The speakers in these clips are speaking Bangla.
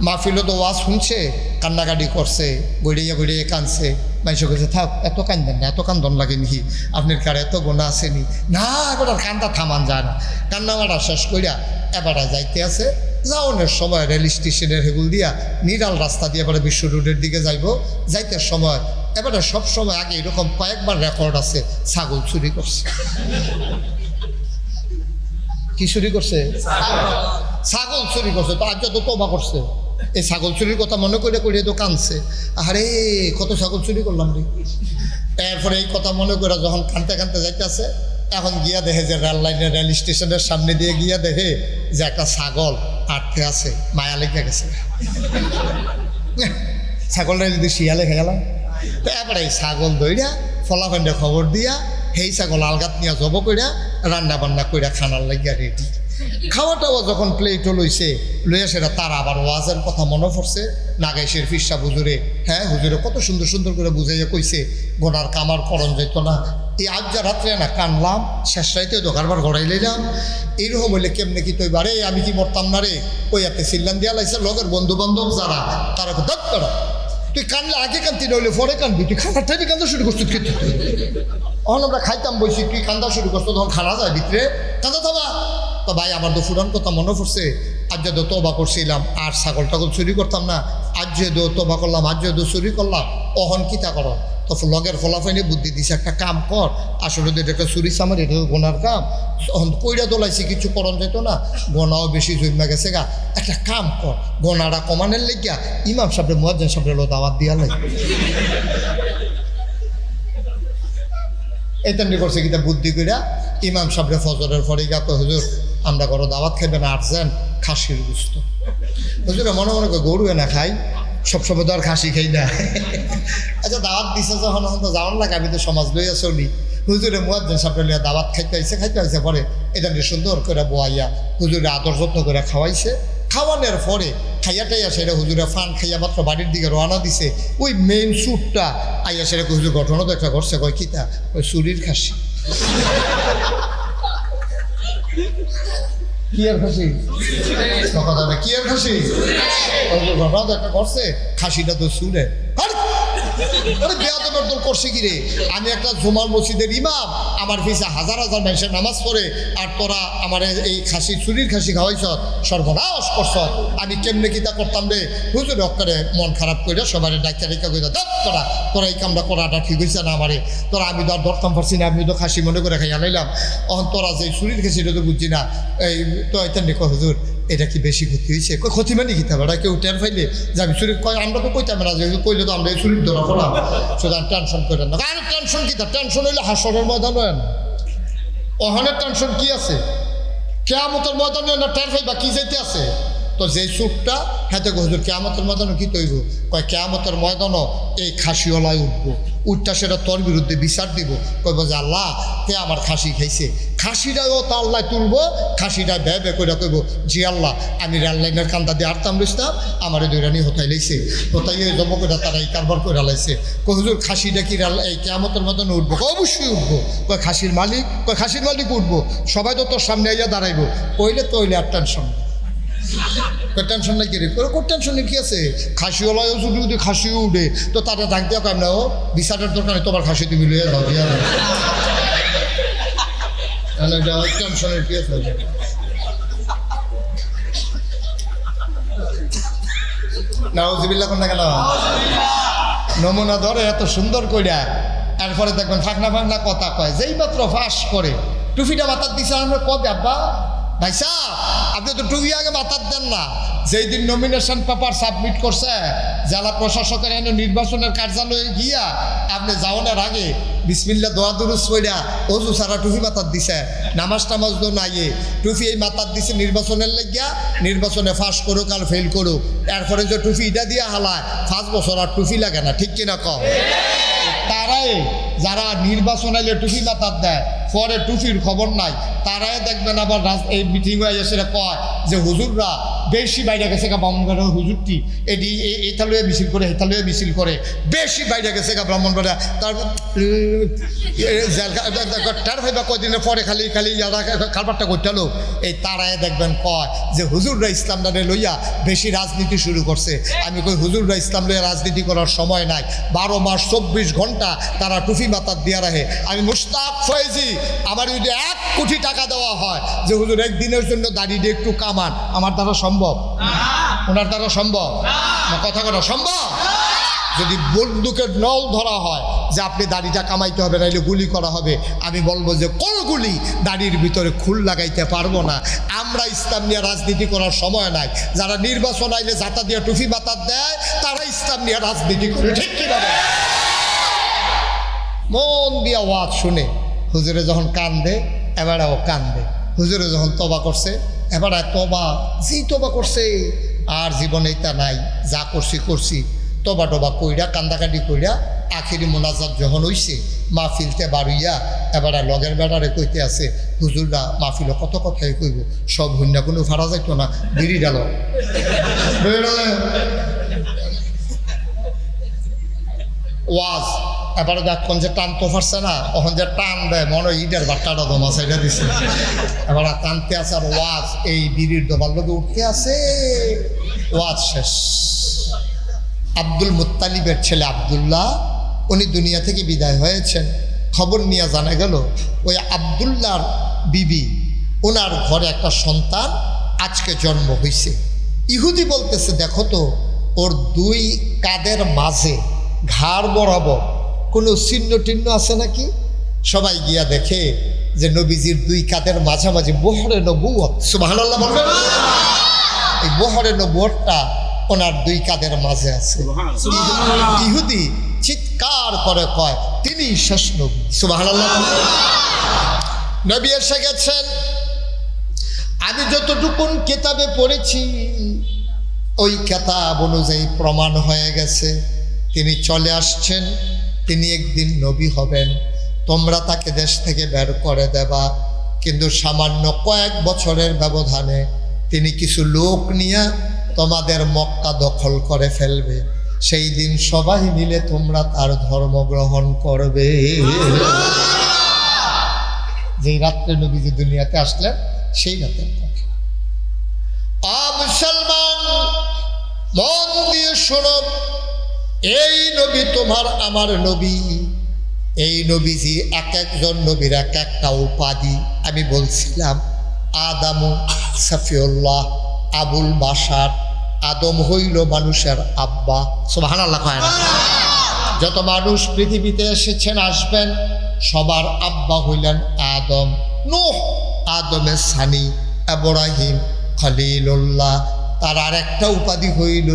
মাহফিলও তো ওয়াজ শুনছে, কান্নাকাটি করছে, গড়িয়ে গড়িয়ে কাঁদছে। মানুষ কইছে থাক, এত কান্দেন না, এত কান্দন লাগে নি, আপনার কারে এত গোনা আসেনি না। এবার কান্দা থামান যায় না। কান্না মারা শেষ করিয়া এবারে যাইতে আছে। যাওয়ানোর সময় রেল স্টেশনের হেগুল দিয়া নিরাল রাস্তা দিয়ে এবারে বিশ্ব রোডের দিকে যাইতে সময় এবারে সব সময় আগে এরকম কয়েকবার রেকর্ড আছে, ছাগল চুরি করছে। কি চুরি করছে? ছাগল চুরি করছে। তো আজ তো তওবা করছে, এই ছাগল চুরির কথা মনে করে করে তো কাঁদছে, আরে কত ছাগল চুরি করলাম রে। এরপরে এই কথা মনে করে যখন কাঁদতে কাঁদতে যাইতেছে, এখন গিয়া দেখে যে রেল লাইনের রেল স্টেশনের সামনে দিয়ে গিয়া দেখে যে একটা ছাগল আটকে আছে, মায়া লেগে গেছে। ছাগলটা যদি শিয়ালে খেলাম, তো এবারে এই ছাগল দইরা ফলাফান্ডে খবর দিয়া সেই ছাগল আলগাত নিয়ে জব কইরা রান্না বান্না কইরা খানার লাগিয়া রেডি। খাওয়াটাও যখন প্লেটও লইছে, লইয়া সেটা তার আবার ওয়াজের কথা মনে পড়ছে। নাগাইশের ফিরসা হুজুরে, হ্যাঁ হুজুরে কত সুন্দর সুন্দর করে বুঝাইয়া কইছে, গোনার কামার করণ যেত না। এই আজ যা রাত্রে না কানলাম, শেষ রাইতে দোকানবার গড়াই লইলাম। এইরকম হইলে কেমনে কি তৈবা রে, আমি কি মরতাম না রে। ওই আপনি সিল্লান দিয়া লাইছে, লগের বন্ধু বান্ধব যারা তারা দত করা, তুই কানলে আগে কানতি নইলে পরে কানবি, তুই খানার টাইমে কান্দা শুরু করছিস কিন্তু। তখন আমরা খাইতাম বসি, তুই কান্দা শুরু করছো, তখন খানা যায় ভিতরে কান্দা থামা। তো ভাই আমার তো ফুরান কথা মনে পড়ছে, আজ যেহেতু তবা করছিলাম আর ছাগল টাগল চুরি করতাম না, আজ যেহেতু তবা করলাম, আজ যেহেতু চুরি করলাম, অহন কিতা করো। তো লগের ফলাফাইনে বুদ্ধি দিছে, একটা কাম কর, আসলে তো এটা চুরি সামার, এটা গোনার কাম, কইরা দোলাইছি, কিছু করণ যেত না, গোনাও বেশি জমা গেছে গা, একটা কাম কর, গোনাটা কমানের লেগিয়া ইমাম সাহেব মুয়াজ্জিন সাহেব দাওয়াত দিয়া লাগে। এতেমনি করছে কিতা বুদ্ধি কইরা ইমাম সাহেব ফজরের পরে গা কয়, হুজুর আমরা করো দাওয়াত খাইবেন, আসছেন খাসির গুস্ত। হুজুরে মনে মনে করে গরু না খাই, সবসময় তো আর খাসি খাই না। আচ্ছা দাওয়াত দিছে যখন, তো যাওয়ার লাগে, আমি তো সমাজ লইয়া চলি। হুজুরে মুয়াজ্জিন সাহেব লিয়া দাওয়াত খাইতে আইছে পরে এটা নিয়ে সুন্দর করে বোয়াইয়া হুজুরে আদর যত্ন করে খাওয়াইছে। খাওয়ানোর পরে খাইয়াটাইয়া সেটা হুজুরে ফান খাইয়া মাত্র বাড়ির দিকে রওনা দিছে, ওই মেইন স্যুটটা আইয়া সেটা হুজুর ঘটনা তো একটা করছে, কয় কিতা, ওই চুরির খাসি। কি আর খাসি? কি আর খাসি? ঘটনা তো একটা করছে, খাসিটা তো চুরে। বেয়াদবের দল করছে কি রে? আমি একটা জুমার মসজিদের ইমাম, আমার পিছে হাজার হাজার মানুষের নামাজ পড়ে, আর তোরা আমার এই খাসি চুরির খাসি খাওয়াইছ, সর্বনাশ করছ। আমি কেমনে কিতা করতাম রে? হুজুর অক্কারে মন খারাপ করে সবার ডাক্তার রেখা করে তোরা তোরা এই কামটা করাটা ঠিক হয়েছে না আমারে, তোরা আমি তো আর ধরতাম পারছি না, আমি তো খাসি মনে করে খাইয়া লাইলাম। অহন তোরা যে চুরির খাসিটা তো বুঝছি না, এই তো এটা নিকো হুজুর এটা কি বেশি ক্ষতি হয়েছে? ক্ষতি মানে কি থাকবে, কেউ টের ফাইলে যাবি চুরি কয়, আমরা তো কইতাম না, যেহেতু কইলে তো আমরা এই চুরির ধরা পড়লাম, সুতরাং টেনশন করেন না। আর টেনশন কি? টেনশন হইলে হাসরের ময়দান হয় না, অহনের টেনশন কি আছে? কিয়ামতের ময়দানে না টের ফাইবা কি যাইতে আছে। তো যে চুপটা হাতে হুজুর কিয়ামতের ময়দানও কি তৈব, কয় কিয়ামতের ময়দানও এই খাসিওয়ালায় উঠবো, উঠটা সেটা তোর বিরুদ্ধে বিচার দিব, কইব যে আল্লাহ কে আমার খাসি খাইছে, খাসিটাও তা আল্লাহ তুলবো, খাসিটা ভে করে কইব জি আল্লাহ আমি রেল লাইনের কান্দা দিয়ে আরতাম লইতাম, আমার দৈরানি হতাই লাইছে, হতাই জব করে তারা এই কারবার করে লাইছে। কই হুজুর খাসিটা কি এই কিয়ামতের ময়দানে উঠবো? অবশ্যই উঠবো। কয় খাসির মালিক? কয় খাসির মালিক উঠবো, সবাই তো তোর সামনে আইয়া দাঁড়াইবো, কইলে তৈলে আর টেনশন, টেনশন নাই কি রে? টেনশনের কি আছে? খাসিওয়ালাও যদি খাসিও উঠে তো তারা ডাক দেওয়া কাম না, ও বিচারের দরকার নেই, তোমার খাসি তুমি লইয়া যাও, দিয়া টেনশনের কি আছে? নাউজুবিল্লাহ কোন না কেন নমুনা ধরে এত সুন্দর কইরা, এরপরে দেখবেন ফাঁকনা ফাঁকনা কথা কয়, যেই মাত্র ফাঁস করে টুফিটা মাথার দিছে, আমরা কবে আব্বা ভাই সাহেব আপনি তো টুপি আগে মাথার দেন না। যেই দিন নমিনেশন পেপার সাবমিট করছে জেলা প্রশাসকের এনে নির্বাচনের কার্যালয়ে গিয়া আপনি যাওয়ার আগে বিসমিল্লাহ দোয়া দুরুস কইরা অজু সারা টুপি মাথার দিছে, নামাজ টামাজ তো নাইয়ে টুপি এই মাথার দিছে নির্বাচনের লাগিয়া, নির্বাচনে ফাঁস করুক আর ফেল করুক, এরপরে যে টুপি এটা দিয়া হালায় 5 বছর আর টুপি লাগে না, ঠিক কিনা কম? তারাই যারা নির্বাচন আইলে টুপি মাথার দেয় পরে টুপির খবর নাই, তারাই দেখবেন আবার এই মিটিং হয়ে এসে কয় যে হুজুররা বেশি বাইরে গেছে গা ব্রাহ্মণবাড়িয়া হুজুরটি এটি এটা লয়ে মিছিল করে এটা লয়ে মিছিল করে বেশি বাইরে গেছে গা ব্রাহ্মণবাড়িয়া। তারপর টার ভাইবা কয়দিনের পরে খালি খালি খালপাটটা করতেলো এই তারাই দেখবেন কয় যে হুজুররা ইসলামদারে লইয়া বেশি রাজনীতি শুরু করছে। আমি কই হুজুররা ইসলাম লইয়া রাজনীতি করার সময় নাই, 12 মাস 24 ঘন্টা তারা টুপি মাথার দিয়া রাখে। আমি মুশতাক ফয়েজি, আমার যদি 1 কোটি টাকা দেওয়া হয় যে হুজুর একদিনের জন্য দাঁড়িয়ে দিয়ে একটু কামান, আমার দ্বারা সম্ভব? ওনার দ্বারা সম্ভব? কথা কথা সম্ভব? যদি বন্দুকের নল ধরা হয় যে আপনি দাড়িটা কামাইতে হবে নাইলে গুলি করা হবে, আমি বলবো যে কোন গুলি দাড়ির ভিতরে খুল লাগাইতে পারবো না। আমরা ইসলাম নিয়ে রাজনীতি করার সময় নাই। যারা নির্বাচন আইলে জাতা দিয়ে টুপি মাথার দেয় তারা ইসলাম নিয়ে রাজনীতি করে, ঠিক কি বলে? মন দিয়া ওয়াজ শুনে হুজুরে যখন কান্দে এবারেও কান্দে, হুজুরে যখন তবা করছে এবারে তবা, যেই তবা করছে আর জীবনে তা নাই, যা করছি তবা টবা কইরা কান্দাকাটি কইরা আখিরি মোনাজাত যখন হইছে মাহফিলতে বাড়ুইয়া এবারে লগের বেড়ারে কইতে আছে হুজুররা মাহফিলে কত কথাই কইব, সব হইনা কোনো ভাড়া যাইতো না, বিড়ি গেল ওয়াজ এবারে যখন যে টানতে পারছে না, তখন যে টান দেয় মনে ইটের বাট্টাটা দমা সাইডা দিছে, এবারে টানতে আছে আর ওয়াজ এই বিড়ির দোবার লোকে উঠতে আছে, ওয়াজ শেষ। আব্দুল মুত্তালিবের ছেলে আবদুল্লাহ উনি দুনিয়া থেকে বিদায় হয়েছেন। খবর নিয়ে জানা গেল ওই আবদুল্লাহর বিবি ওনার ঘরে একটা সন্তান আজকে জন্ম হয়েছে। ইহুদি বলতেছে দেখো তো ওর 2 কাঁধের মাঝে ঘাড় বরাবর কোনো চিহ্ন টিহ্ন আছে নাকি? সবাই গিয়া দেখে যে নবীজির 2 কাঁধের মাঝামাঝি মোহরে নবুয়ত, সুবহানাল্লাহ বলবেন, এই মোহরে নবুয়তটা ওনার 2 কাঁধের মাঝে আছে। ইহুদি চিৎকার করে কয় তিনি শেষ নবী, সুবহানাল্লাহ। নবী এসে গেছেন, আমি যতটুকুন কিতাবে পড়েছি ওই কিতাব অনুযায়ী প্রমাণ হয়ে গেছে তিনি চলে আসছেন, তিনি একদিন নবী হবেন, তোমরা তাকে দেশ থেকে বের করে দেবা, কিন্তু সামান্য কয়েক বছরের ব্যবধানে তিনি কিছু লোক নিয়ে তোমাদের মক্কা দখল করে ফেলবে, সেই দিন সবাই মিলে তোমরা তার ধর্ম গ্রহণ করবে। যেই রাত্রে নবীজি দুনিয়াতে আসলেন সেই রাতের কথা। মুসলমান মন দিয়ে শোনো, এই নবী তোমার আমার নবী, এই নবীজি এক একজন নবীর এক একটা উপাধি। আমি বলছিলাম আদামু সাফিউল্লাহ, আবুল বাশার, আদম হইল মানুষের আব্বা, সুবহানাল্লাহ কয় না? যত মানুষ পৃথিবীতে এসেছেন আসবেন সবার আব্বা হইলেন আদম। নূহ আদমের সানি, ইব্রাহিম খলিলুল্লাহ, তার আর একটা উপাধি হইল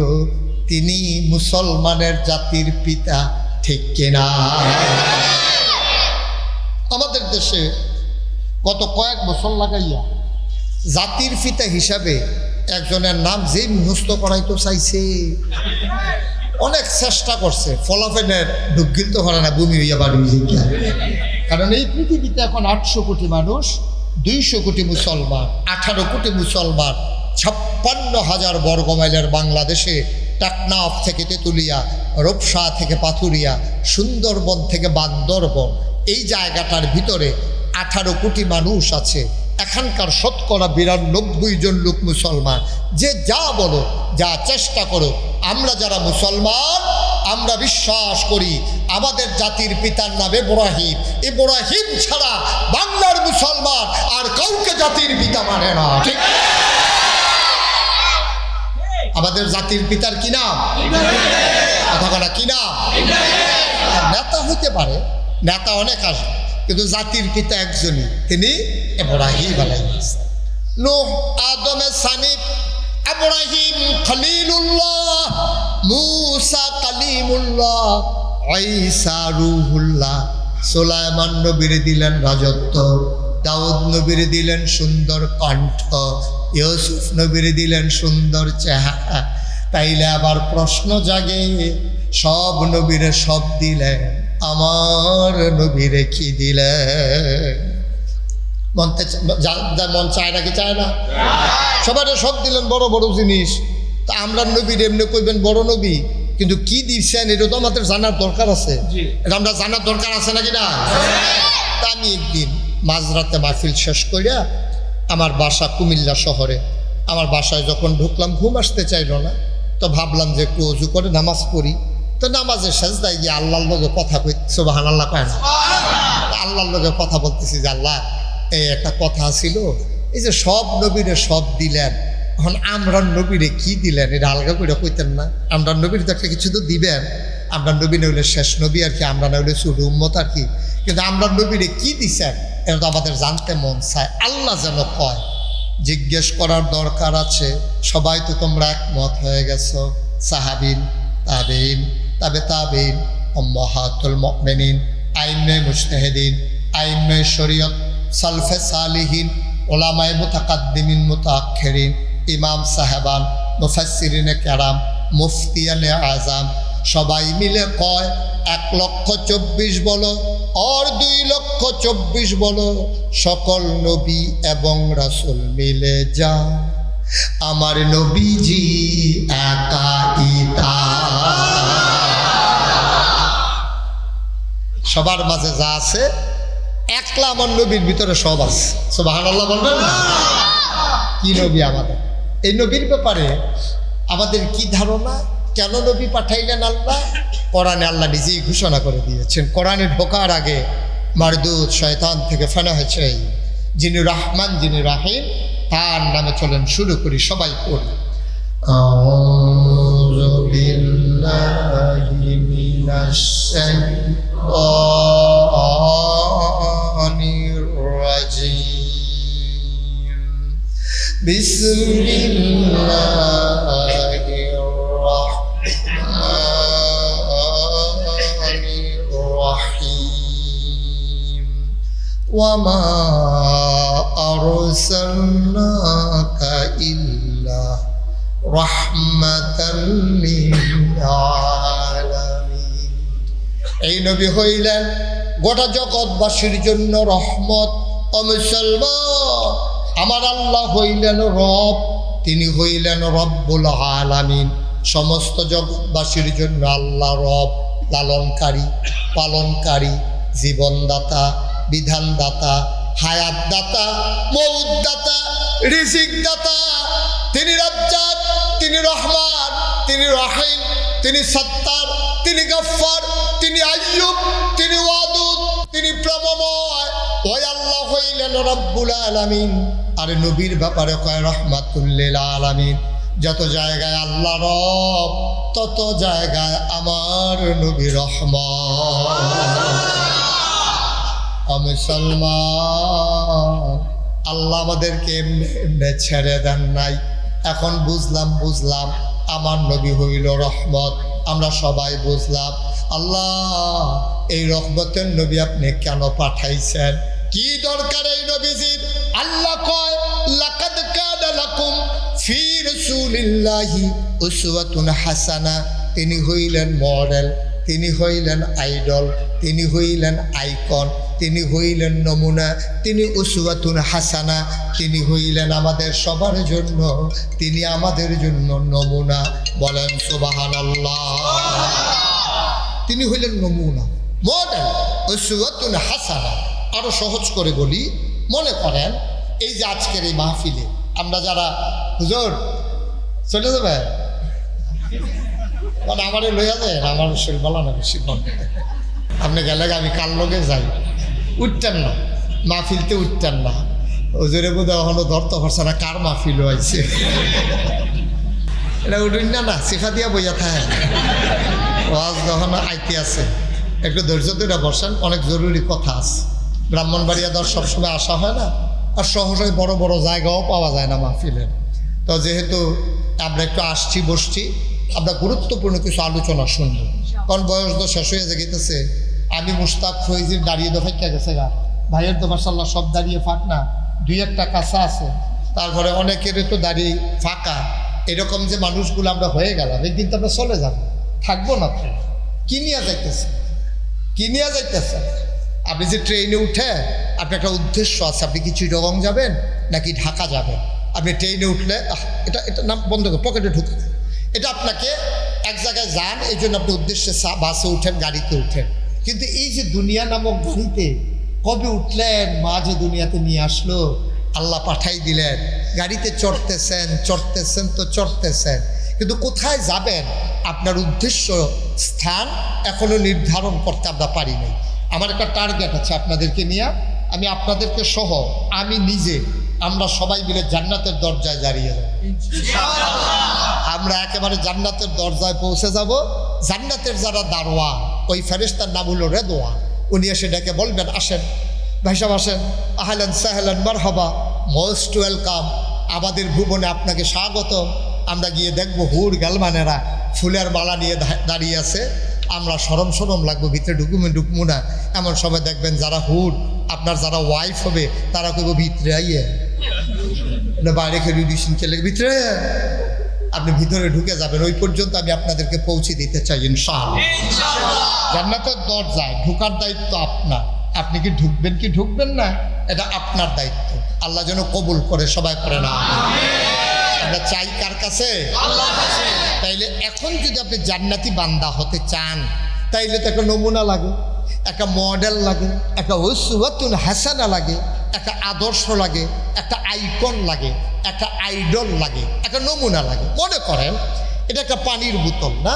তিনি মুসলমানের জাতির পিতা, ঠিক কিনা? আমাদের দেশে গত কয়েক বছর লাগাইয়া জাতির পিতা হিসাবে একজনের নাম যে মুখস্থ করাইতে চাইছে, অনেক চেষ্টা করছে, ফলাফলের ঢুকিল তো করে না, ভূমি হইয়া বাড়ি হইয়া। কারণ এই পৃথিবীতে এখন 800 কোটি মানুষ, 200 কোটি মুসলমান, 18 কোটি মুসলমান, 56,000 বর্গমাইলের বাংলাদেশে টাকনাফ থেকে তেঁতুলিয়া, রূপসা থেকে পাথুরিয়া, সুন্দরবন থেকে বান্দরবন, এই জায়গাটার ভিতরে 18 কোটি মানুষ আছে। এখানকার শতকরা 92 জন লোক মুসলমান। যে যা বলো, যা চেষ্টা করো, আমরা যারা মুসলমান আমরা বিশ্বাস করি আমাদের জাতির পিতার নাম ইব্রাহিম, ইব্রাহিম ছাড়া বাংলার মুসলমান আর কাউকে জাতির পিতা মানে না, ঠিক? আমাদের জাতির পিতার কি নাম? কথা বলা কি নাম? নেতা হইতে পারে, নেতা অনেক আসে, কিন্তু জাতির পিতা একজনই, তিনি ইব্রাহিম আলাইহিস সালাম। নূহ আদমের সানি, ইব্রাহিম খলিলুল্লাহ, মূসা কালিমুল্লাহ, ঈসা রূহুল্লাহ। সুলাইমান নবীর দিলেন রাজত্ব, দাউদ নবীর দিলেন সুন্দর কণ্ঠ, ইউসুফ নবীর দিলেন সুন্দর চেহারা। তাইলে আবার প্রশ্ন জাগে, সব নবীরে সব দিলেন, আমার নবীরে কি দিলেন? মন চায় নাকি চায় না? সবাই সব দিলেন বড় বড় জিনিস, তা আমরা নবীর এমনি কইবেন বড় নবী, কিন্তু কি দিচ্ছেন এটা তো আমাদের জানার দরকার আছে। এটা আমরা জানার দরকার আছে নাকি না? তা আমি একদিন মাঝরাতে মাহফিল শেষ করিয়া আমার বাসা কুমিল্লা শহরে, আমার বাসায় যখন ঢুকলাম ঘুম আসতে চাইল না, তো ভাবলাম যে একটু অজু করে নামাজ পড়ি। তো নামাজের সাজদায় গিয়ে আল্লাহর লগে কথা কই, সুবহানাল্লাহ কয় না? আল্লাহর লগে কথা বলতেছি যে আল্লাহ এই একটা কথা ছিল, এই যে সব নবীরে সব দিলেন, এখন আমরা নবীরে কি দিলেন এটা আলগা করে কইতেন না? আমরা নবীর তো একটা কিছু তো দিবেন, আমরা নবী না হইলে শেষ নবী আর কি, আমরা না হইলে ছোট উম্মত আর কি, কিন্তু আমরা নবীরে কি দিছেন এটা তো আমাদের জানতে মন চায়। আল্লাহ যেন কয় জিজ্ঞেস করার দরকার আছে, সবাই তো তোমরা একমত হয়ে গেছো, সাহাবিন তাবিন তাবে তাবিন উম্মাহাতুল মুমিনিন আইম্মে মুজতাহিদিন আইম্মে শরীয়ত সালফে সালিহিন ওলামায়ে মুতাকাদ্দিমিন মুতাআখিরিন ইমাম সাহেবান মুফাসসিরিনে কেরাম মুফতিয়ানে আজম সবাই মিলে কয় 1,24,000 বলো আর 2,24,000 বলো, সকল নবী এবং রাসূল মিলে যা আমার নবীজি একাই তা। সবার মাঝে যা আছে একলা আমার নবীর ভিতরে সব আছে, সুবহানাল্লাহ বলবেন না? কি নবী আমাদের? এই নবীর ব্যাপারে আমাদের কি ধারণা? কেন নবী পাঠাইলেন আল্লাহ? কোরআনে আল্লাহ নিজেই ঘোষণা করে দিয়েছেন। কোরআনে ঢোকার আগে মারদুদ শয়তান থেকে ফেনা হয়েছে যিনি রহমান যিনি রাহিম, তার নামে চলেন শুরু করি, সবাই পড়ি। আউযু বিল্লাহি মিনাশ শাইতানির রাজিম। বিসমিল্লাহির রাহমানির রাহিম। ওয়ামা আরসালনাকা ইল্লা রাহমাতাল লিল আলামিন। এই নবী হইলেন গোটা জগৎবাসীর জন্য রহমত। ও মুসলমান, আমার আল্লাহ হইলেন রব, তিনি হইলেন রব্বুল আলামিন। সমস্ত জগৎবাসীর জন্য আল্লাহ রব, লালনকারী, পালনকারী, জীবনদাতা, বিধানদাতা, হায়াতদাতা, মউতদাতা, রিজিকদাতা। তিনি রাজ্জাক, তিনি রহমান, তিনি রহিম, তিনি সত্তার, তিনি গফফার, তিনি আইয়ুব, তিনি ওয়াদুদ, তিনি প্রেমময়। ওই আল্লাহ হইলেন রব্বুল আলামিন। আর নবীর ব্যাপারে কয় রহমাতুল লিল আলামিন। যত জায়গায় আল্লাহ রব, তত জায়গায় আমার নবী রহমান। মুসলমান, আল্লাহ আমাদেরকে এমনি এমনি ছেড়ে দেন নাই। এখন বুঝলাম আমার নবী হইল রহমত। আমরা সবাই বুঝলাম আল্লাহ এই রহমতের নবী আপনি কেন পাঠাইছেন, কি দরকার এই নবীজির? আল্লাহ কয় লাকাদ কানা লাকুম ফি রাসূলিল্লাহি উসওয়াতুন হাসানা। তিনি হইলেন মডেল, তিনি হইলেন আইডল, তিনি হইলেন আইকন, তিনি হইলেন নমুনা, তিনি উসওয়াতুন হাসানা। তিনি হইলেন আমাদের সবার জন্য, তিনি আমাদের জন্য নমুনা। বলেন সুবহানাল্লাহ। তিনি হইলেন নমুনা, মডেল, উসওয়াতুন হাসানা। আরো সহজ করে বলি, মনে করেন এই যে আজকের এই মাহফিলে আমরা যারা, হুজুর চলে যাবে মানে আমারে লইয়া যায়, আমার শরীর বলা না বেশি, আপনি গেলে আমি কাল লগে যাই, উঠতেন না মাহফিলতে, উঠতেন না। হুজুরে বোধ এখনো ধরতে পারছে না কার মাহফিল হয়েছে। এটা উঠুন না না সিফা দিয়া বইয়া থাকে, ওয়াজ যখন আইতে আছে একটু ধৈর্য ধরে বসেন, অনেক জরুরি কথা আছে। ব্রাহ্মণবাড়িয়া দর সবসময় আসা হয় না, আর সহজে বড় বড় জায়গাও পাওয়া যায় না মাহফিলের। তো যেহেতু আমরা একটু আসছি বসছি, আমরা গুরুত্বপূর্ণ কিছু আলোচনা শুনব, কারণ বয়স তো শেষ হয়ে যেতেছে। আমি মুশতাক ফৈজির দাঁড়িয়ে তো ফাঁকা গেছে গা, ভাইয়ের তো মাশাআল্লাহ সব দাঁড়িয়ে ফাঁক না, 2-1টা কাঁচা আছে, তারপরে অনেকের তো দাঁড়িয়ে ফাঁকা। এরকম যে মানুষগুলো আমরা হয়ে গেলাম, একদিন তো আমরা চলে যাব, থাকবো না। তো কি নিয়ে যাইতেছে, কি নিয়ে যাইতেছে? আপনি যে ট্রেনে উঠে আপনার একটা উদ্দেশ্য আছে, আপনি কি চিটাগং যাবেন নাকি ঢাকা যাবেন। আপনি ট্রেনে উঠলে এটা এটা নাম বন্ধ করে পকেটে ঢুকে, এটা আপনাকে এক জায়গায় যান, এই জন্য আপনি উদ্দেশ্যে বাসে উঠেন, গাড়িতে উঠেন। কিন্তু এই যে দুনিয়া নামক গাড়িতে কবে উঠলেন, মা যে দুনিয়াতে নিয়ে আসলো, আল্লাহ পাঠাই দিলেন, গাড়িতে চড়তেছেন তো চড়তেছেন, কিন্তু কোথায় যাবেন আপনার উদ্দেশ্য স্থান এখনো নির্ধারণ করতে আমরা পারি নাই। আমার একটা টার্গেট আছে আপনাদেরকে নিয়ে, আমি আপনাদেরকে সহ আমি নিজে আমরা সবাই মিলে জান্নাতের দরজায় দাঁড়িয়ে যাব। আমরা একেবারে জান্নাতের দরজায় পৌঁছে যাব। জান্নাতের যারা দারোয়ান, ওই ফেরেশতার নাম হলো রেদওয়ান, উনি এসে ডেকে বলবেন, আসেন ভাই সাহেব আসেন, আহলান সাহলান মারহাবা, মোস্ট ওয়েলকাম, আমাদের ভুবনে আপনাকে স্বাগত। আমরা গিয়ে দেখবো হুর গালমানেরা ফুলের মালা নিয়ে দাঁড়িয়ে আছে, আমরা সরম লাগবো, ভিতরে ঢুকবো না। এমন সময় দেখবেন যারা হুর, আপনার যারা ওয়াইফ হবে, তারা কইব ভিতরে আইয়ে না, বাইরে খেয়ে ডিসিন খেলে ভিতরে, আপনি ভিতরে ঢুকে যাবেন। ওই পর্যন্ত আমি আপনাদেরকে পৌঁছে দিতে চাই ইনশাআল্লাহ। জান্নাতের দরজায় ঢোকার দায়িত্ব আপনার, আপনি কি ঢুকবেন কি ঢুকবেন না, এটা আপনার দায়িত্ব। আল্লাহ যেন কবুল করে, সবাই করে না। আমরা চাই কার কাছে? আল্লাহর কাছে। তাইলে এখন যদি আপনি জান্নাতি বান্দা হতে চান, তাইলে তো একটা নমুনা লাগে, একটা মডেল লাগে, একটা উসওয়াতুন হাসানা লাগে, একটা আদর্শ লাগে, একটা আইকন লাগে, একটা আইডল লাগে, একটা নমুনা লাগে। মনে করেন এটা একটা পানির বোতল না,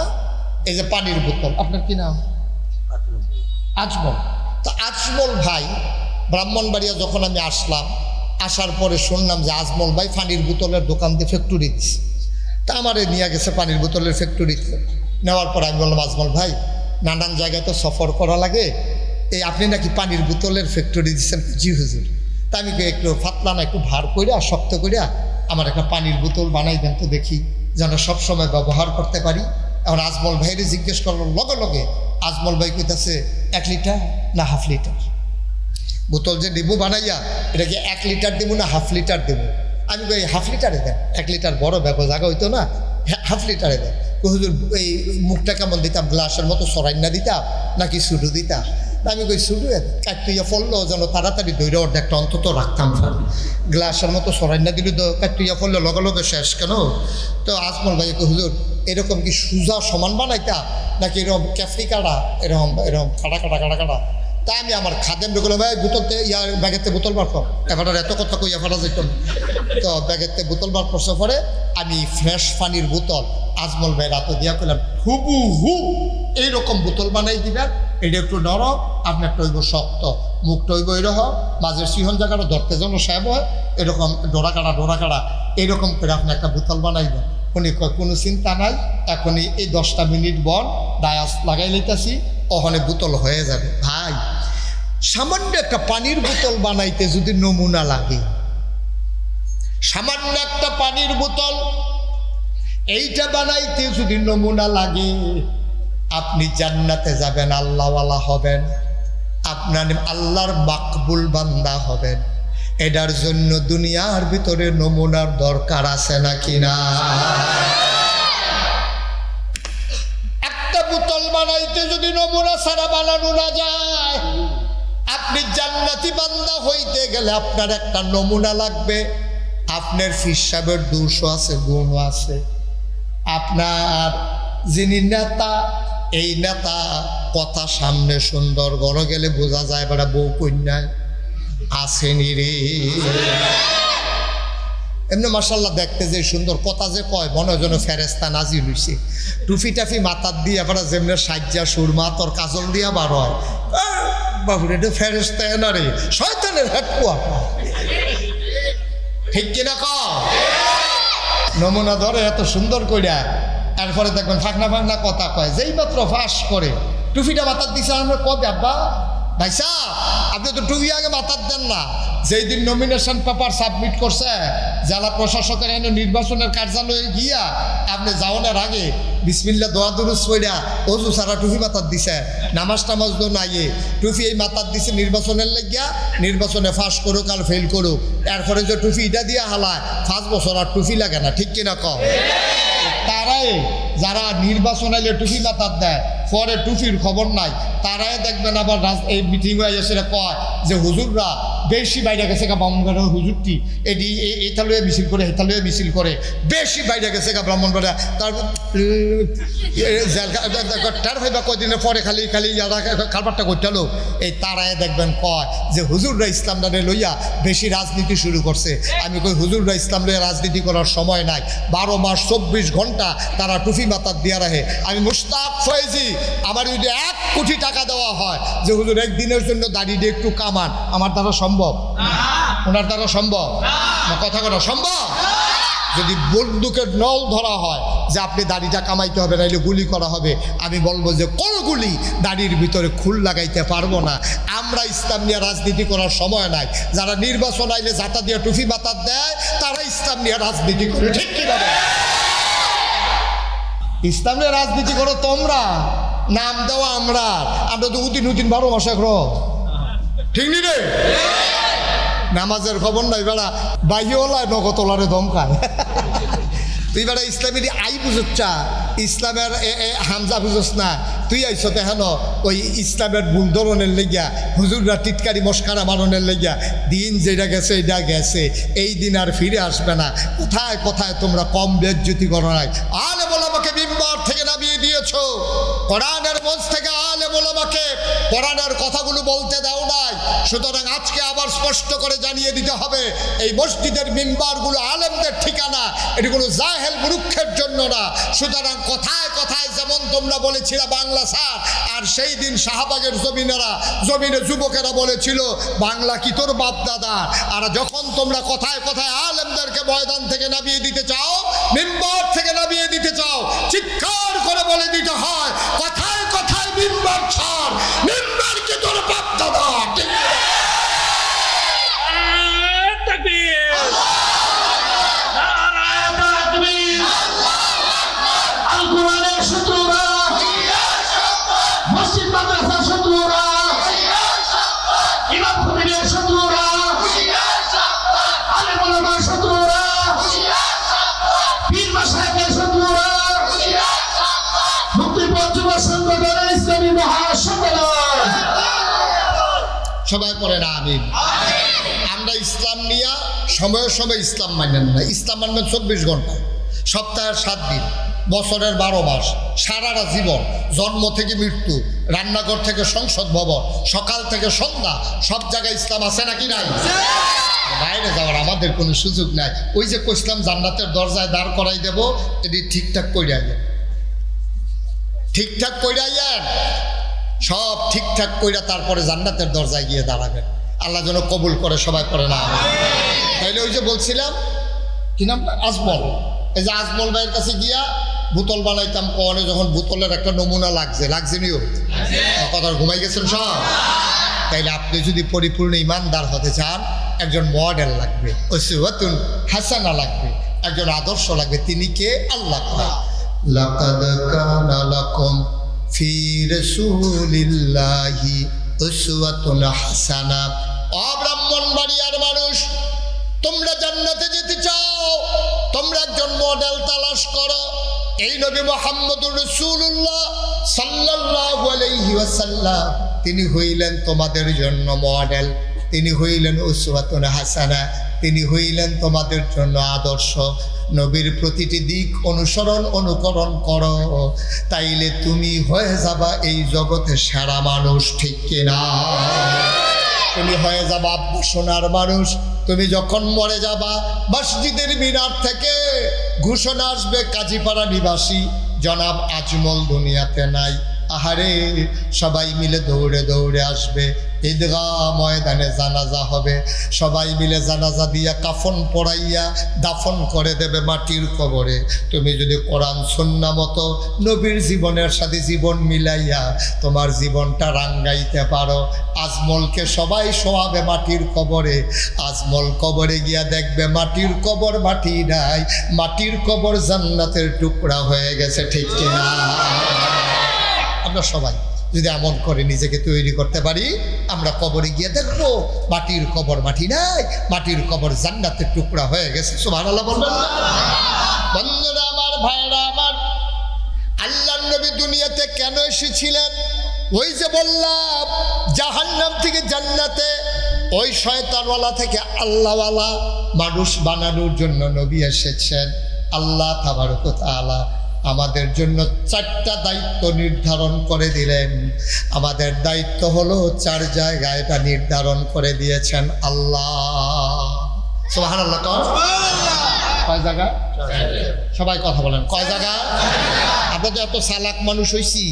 এই যে পানির বোতল, আপনার কি নাম? আজমল। তো আজমল ভাই ব্রাহ্মণবাড়িয়া যখন আমি আসলাম, আসার পরে শুনলাম যে আজমল ভাই পানির বোতলের দোকান দিয়ে ফ্যাক্টরি দিচ্ছে। তা আমারে নিয়ে গেছে পানির বোতলের ফ্যাক্টরিতে। নেওয়ার পর আমি বললাম, আজমল ভাই নানান জায়গায় তো সফর করা লাগে, এই আপনি নাকি পানির বোতলের ফ্যাক্টরি দিচ্ছেন? জি হুজুর। তা আমি একটু ফাতলা না, একটু ভার কইরা শক্ত কইরা আমার একটা পানির বোতল বানাই দেন তো দেখি, যেন সবসময় ব্যবহার করতে পারি। এখন আজমল ভাইরে জিজ্ঞেস করলাম, লগে লগে আজমল ভাই কইতাছে 1 লিটার না হাফ লিটার। বোতল যে দিব বানাইয়া, এটা কি 1 লিটার দেবো না হাফ লিটার দেবো? আমি কই হাফ লিটারে দেন, 1 লিটার বড় ব্যাপক জায়গা হইতো না, হাফ লিটারে দেন। হুজুর এই মুখটা কেমন দিতাম, গ্লাসের মতো সরাইনা দিতাম নাকি শুধু দিতাম? আমি কই শুধু কাটুইয়া ফললো যেন তাড়াতাড়ি ধৈর্য অর্ধেকটা অন্তত রাখতাম। গ্লাসের মতো সরাইনা দিল তো কাটুইয়া ফললো লগে লগে শেষ কেন? তো আজমল ভাই হুজুর এরকম কি সুজা সমান বানাইতা নাকি এরকম ক্যাফরি কাটা, এরকম এরকম কাটা কাটা কাটা কাটা? তাই আমি আমার খাদেম ঢুকলো, ভাই বোতলতে ইয়ার ব্যাগেতে বোতল বার কর, এবার এত কথা কইয়া ফেলা যেত। তো ব্যাগেতে বোতল বার করছে পরে আমি ফ্রেশ পানির বোতল আজমল ভাই রাতে দিয়া করলাম, হুবহু এইরকম বোতল বানাই দিবেন। এটা একটু নরম, আপনার টইব শক্ত, মুখ টইব এরকম, মাঝের সিহন জায়গাটা ধরতে যেন সাহেব হয়, এরকম ডোরা কাটা এইরকম করে আপনি একটা বোতল বানাই দেন। উনি কোনো চিন্তা নাই, এখনই এই 10টা মিনিট বন ডায়াস লাগাই লইতেছি, ওখানে বোতল হয়ে যাবে। ভাই সামান্য একটা পানির বোতল বানাইতে যদি নমুনা লাগে, সামান্য একটা পানির বোতল এইটা বানাইতে যদি নমুনা লাগে, আপনি জান্নাতে যাবেন, আল্লাহওয়ালা হবেন, আপনার আল্লাহর মাকবুল বান্দা হবেন। এটার জন্য দুনিয়ার ভিতরে নমুনার দরকার আছে নাকি না? একটা বোতল বানাইতে যদি নমুনা ছাড়া বানানো না যায়, আপনি জান্নাতি বান্দা হইতে গেলে আপনার একটা নমুনা লাগবে। আপনার ফিসাবের দোষও আছে, গুণও আছে। আপনার যিনি নেতা, এই নেতা কথা সামনে সুন্দর, ঘরে গেলে বোঝা যায় বেড়া বউ কন্যায় আসেনি রে। এমনি মাশাল্লাহ দেখতে যে সুন্দর, কথা যে কয় মনে হয় যেন ফেরেস্তা নাজিল হইছে। টুফি টাফি মাথার দিয়ে আবার যেমনি সাজ্জা সুরমা তোর কাজল দিয়া বার হয়, বাবুরে এটা ফেরেস্তা না রে, শয়তানের হেডকোয়ার্টার। ঠিক কিনা কও? নমুনা ধরে এত সুন্দর কইরা, এরপরে দেখবেন ফাঁকনা কথা কয়, যেই মাত্র ফাঁস করে টুফিটা মাথার দিছে, আমরা কবে আব্বা ভাই সাহ আপনি তো টুপি আগে মাথার দেন না। যেই দিন নমিনেশন পেপার সাবমিট করছে জেলা প্রশাসকের এনে নির্বাচনের কার্যালয়ে গিয়া, আপনি যাওয়ার আগে বিসমিল্লাহ দোয়া দুরুস কইরা অজু সারা টুপি মাথার দিছে, নামাজ টামাজ দো নাইয়ে টুপি এই মাথার দিছে নির্বাচনের লাগিয়া, নির্বাচনে ফাঁস করুক আর ফেল করুক, এরপরে যে টুপি এটা দিয়া হালায় 5 বছর আর টুপি লাগে না। ঠিক কিনা কম? তারাই যারা নির্বাচন আইলে টুপি মাথার দেয় পরে টুপির খবর নাই, তারাই দেখবেন আবার এই মিটিং হয়ে এসে কয় যে হুজুররা বেশি বাইরে গেছে গা ব্রাহ্মণবাড়িয়া, হুজুরটি এটি এথালুয়ে মিছিল করে হেথালুয়ে মিছিল করে বেশি বাইরে গেছে গা ব্রাহ্মণবাড়িয়া। তারপর টের হইবা কয়দিনের পরে খালি খালি কারবারটা করতেলো এই তারাই দেখবেন কয় যে হুজুররা ইসলামটারে লইয়া বেশি রাজনীতি শুরু করছে। আমি কই হুজুররা ইসলাম লইয়া রাজনীতি করার সময় নাই, 12 মাস 24 ঘন্টা তারা টুপি মাথার দিয়া রাখে। আমি মুশতাক ফয়েজি, আমার যদি 1 কোটি টাকা দেওয়া হয় যে হুজুর একদিনের জন্য দাঁড়িয়ে একটু কামান, আমার দ্বারা সম্ভব? ওনার দ্বারা সম্ভব? কথা কথা সম্ভব? যদি বন্দুকের নল ধরা হয় যে আপনি দাড়িটা কামাইতে হবে নাইলে গুলি করা হবে, আমি বলবো যে কোন গুলি দাড়ির ভিতরে খুল লাগাইতে পারবো না। আমরা ইসলাম নিয়ে রাজনীতি করার সময় নাই। যারা নির্বাচন আইলে জাতা দিয়ে টুপি মাথার দেয় তারা ইসলাম নিয়ে রাজনীতি করে, ঠিক কি বলে? ইসলাম নিয়ে রাজনীতি করো তোমরা, নাম দেওয়া আমরা তো উদিন 12 মাসে করো, ঠিক নি রে? নামাজের খবর নাই বেড়া, বাইওলায় নগতলারে ধমকায়। তুই বেড়া ইসলামের আই বুঝচ্ছা, ইসলামের হামজা বুঝস না। তুই আইস হেন ওই ইসলামের ভুল ধরনের লেগিয়া, হুজুররা টিটকারি মস্কারা মারণের লেগিয়া। দিন যেটা গেছে এটা গেছে, এই দিন আর ফিরে আসবে না। কোথায় কোথায় তোমরা কম বেজ্জতি করো নাই। আলেম ওলামাকে মিম্বার থেকে নামিয়ে দিয়েছো, কোরআনের মঞ্চ থেকে আলেম ওলামাকে কোরআনের কথাগুলো বলতে দাও নাই। সুতরাং আজকে আবার স্পষ্ট করে জানিয়ে দিতে হবে, এই মসজিদের মিম্বারগুলো আলেমদের ঠিকানা, এটি কোনো জাহেল মূর্খের জন্য না। সুতরাং কথায় কথায় যেমন তোমরা বলেছিলে বাংলা স্যার, আর সেই দিন শাহবাগের জমিনে যুবকেরা বলেছিল বাংলা কি তোর বাপ দাদা। আর যখন তোমরা কথায় কথায় আলেমদেরকে ময়দান থেকে নামিয়ে দিতে চাও, মিম্বার থেকে নামিয়ে দিতে চাও, চিৎকার করে বলে দিতে হয় কথায় কথায় মিম্বার ছাড়, মিম্বার কি তোর বাপ দাদা। সবাই পড়ে না আমিন। আমরা ইসলাম নিয়ে সময়ের সময় ইসলাম মানেন না। ইসলাম মানবেন 24 ঘন্টা, সপ্তাহের 7 দিন, বছরের 12 মাস, সারাটা জীবন, জন্ম থেকে মৃত্যু, রান্নাঘর থেকে সংসদ ভবন, সকাল থেকে সন্ধ্যা, সব জায়গায় ইসলাম আছে নাকি নাই? বাইরে যাওয়ার আমাদের কোনো সুযোগ নাই। ওই যে কইসলাম জান্নাতের দরজায় দাঁড় করাই দেব, এটি ঠিকঠাক কইরা যান, ঠিকঠাক কইরা যান, সব ঠিকঠাক কইরা তারপরে জান্নাতের দরজায় গিয়ে দাঁড়াবেন। আল্লাহ যেন কবুল করে, সবাই করে না। তাইলে ওই যে বলছিলাম কি নাম, আজমল, এই যে আজমল ভাইয়ের কাছে গিয়া বোতল বানাইতাম কনে, যখন বোতলের একটা নমুনা লাগছে নিও কথা ঘুমাই গেছেন সব। তাইলে আপনি যদি পরিপূর্ণ ইমানদার হতে চান, একজন মডেল লাগবে, উসওয়াতুন হাসানা লাগবে, একজন আদর্শ লাগবে। তিনি কে? আল্লাহ। লাকাদ কানা লাকুম ফি রাসূলিল্লাহি উসওয়াতুন হাসানা। ও ব্রাহ্মণবাড়িয়ার মানুষ, তোমরা জান্নাতে যেতে চাও, তোমরা একজন মডেল তালাশ করো। এই নবী মুহাম্মদুর রাসূলুল্লাহ সাল্লাল্লাহু আলাইহি ওয়াসাল্লাম, তিনি হইলেন তোমাদের জন্য মডেল, তিনি হইলেন উসওয়াতুন হাসানা, তিনি হইলেন তোমাদের জন্য আদর্শ। নবীর প্রতিটি দিক অনুসরণ অনুকরণ করো, তাইলে তুমি হয়ে যাবা এই জগতে সেরা মানুষ, ঠিক কিনা? তুমি হয়ে যাবা আব্বা সোনার মানুষ। তুমি যখন মরে যাবা, মসজিদের মিনার থেকে ঘোষণা আসবে, কাজীপাড়া নিবাসী জনাব আজমল দুনিয়াতে নাই। আহারে, সবাই মিলে দৌড়ে দৌড়ে আসবে, ঈদগাহ ময়দানে জানাজা হবে, সবাই মিলে জানাজা দিয়া কাফন পরাইয়া দাফন করে দেবে মাটির কবরে। তুমি যদি কোরআন সুন্নাহ মতো নবীর জীবনের সাথে জীবন মিলাইয়া তোমার জীবনটা রাঙ্গাইতে পারো, আজমলকে সবাই শোয়াবে মাটির কবরে। আজমল কবরে গিয়া দেখবে মাটির কবর মাটি নাই, মাটির কবর জান্নাতের টুকরা হয়ে গেছে, ঠিক কিনা? আমরা সবাই যদি এমন করে নিজেকে তৈরি করতে পারি, আমরা কবরে গিয়ে দেখবো মাটির কবর মাটি নাই, মাটির কবর জান্নাতের টুকরা হয়ে গেছে। সুবহানাল্লাহ বলবেন না? বন্ধুরা আমার, ভাইরা আমার, আল্লাহ আমার নবী দুনিয়াতে কেন এসেছিলেন? ওই যে বললাম জাহান্নাম থেকে জান্নাতে, ওই শয়তানওয়ালা থেকে আল্লাহওয়ালা মানুষ বানানোর জন্য নবী এসেছেন। আল্লাহ তাবারক ওয়া তাআলা আমাদের জন্য 4টা দায়িত্ব নির্ধারণ করে দিলেন। আমাদের দায়িত্ব হলো 4 জায়গায় এটা নির্ধারণ করে দিয়েছেন আল্লাহ। সুবহানাল্লাহ। কয় জায়গা? সবাই কথা বলেন, কয় জায়গা? আমরা তো এত চালাক মানুষ হইছি,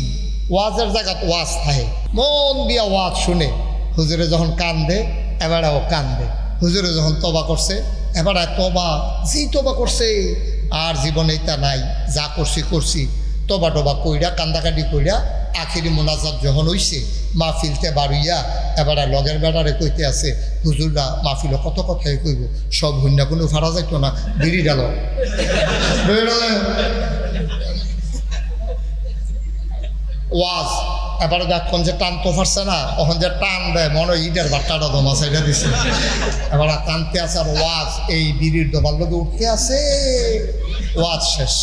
ওয়াজের জায়গা তো ওয়াজ থাকে, মন দিয়া ওয়াজ শুনে। হুজুরে যখন কান্দে এবারেও কান্দে, হুজুরে যখন তবা করছে এবারে তবা, যেই তবা করছে আর জীবনে এটা নাই, যা করছি করছি, তবা টবা কইরা কান্দাকাটি কইরা আখিরি মোনাজাত যখন হইছে মাহফিলতে বাড়ুইয়া এবারে লগের বেড়ারে কইতে আছে, হুজুররা মাহফিলে কত কথাই কইব, সব হুন্না কোনো ফারা যাইতো না, বিড়ি ডাল ওয়াজ। এবারে এখন যে টানতে পারছে না, তখন যে টান দেয় মনে হয় ইটের বাট্টাটা দমা সাইডা দিছে, এবার টানতে আছে আর ওয়াজ এই বিড়ির দোবার লোকে উঠতে আছে, ওয়াজ শেষ।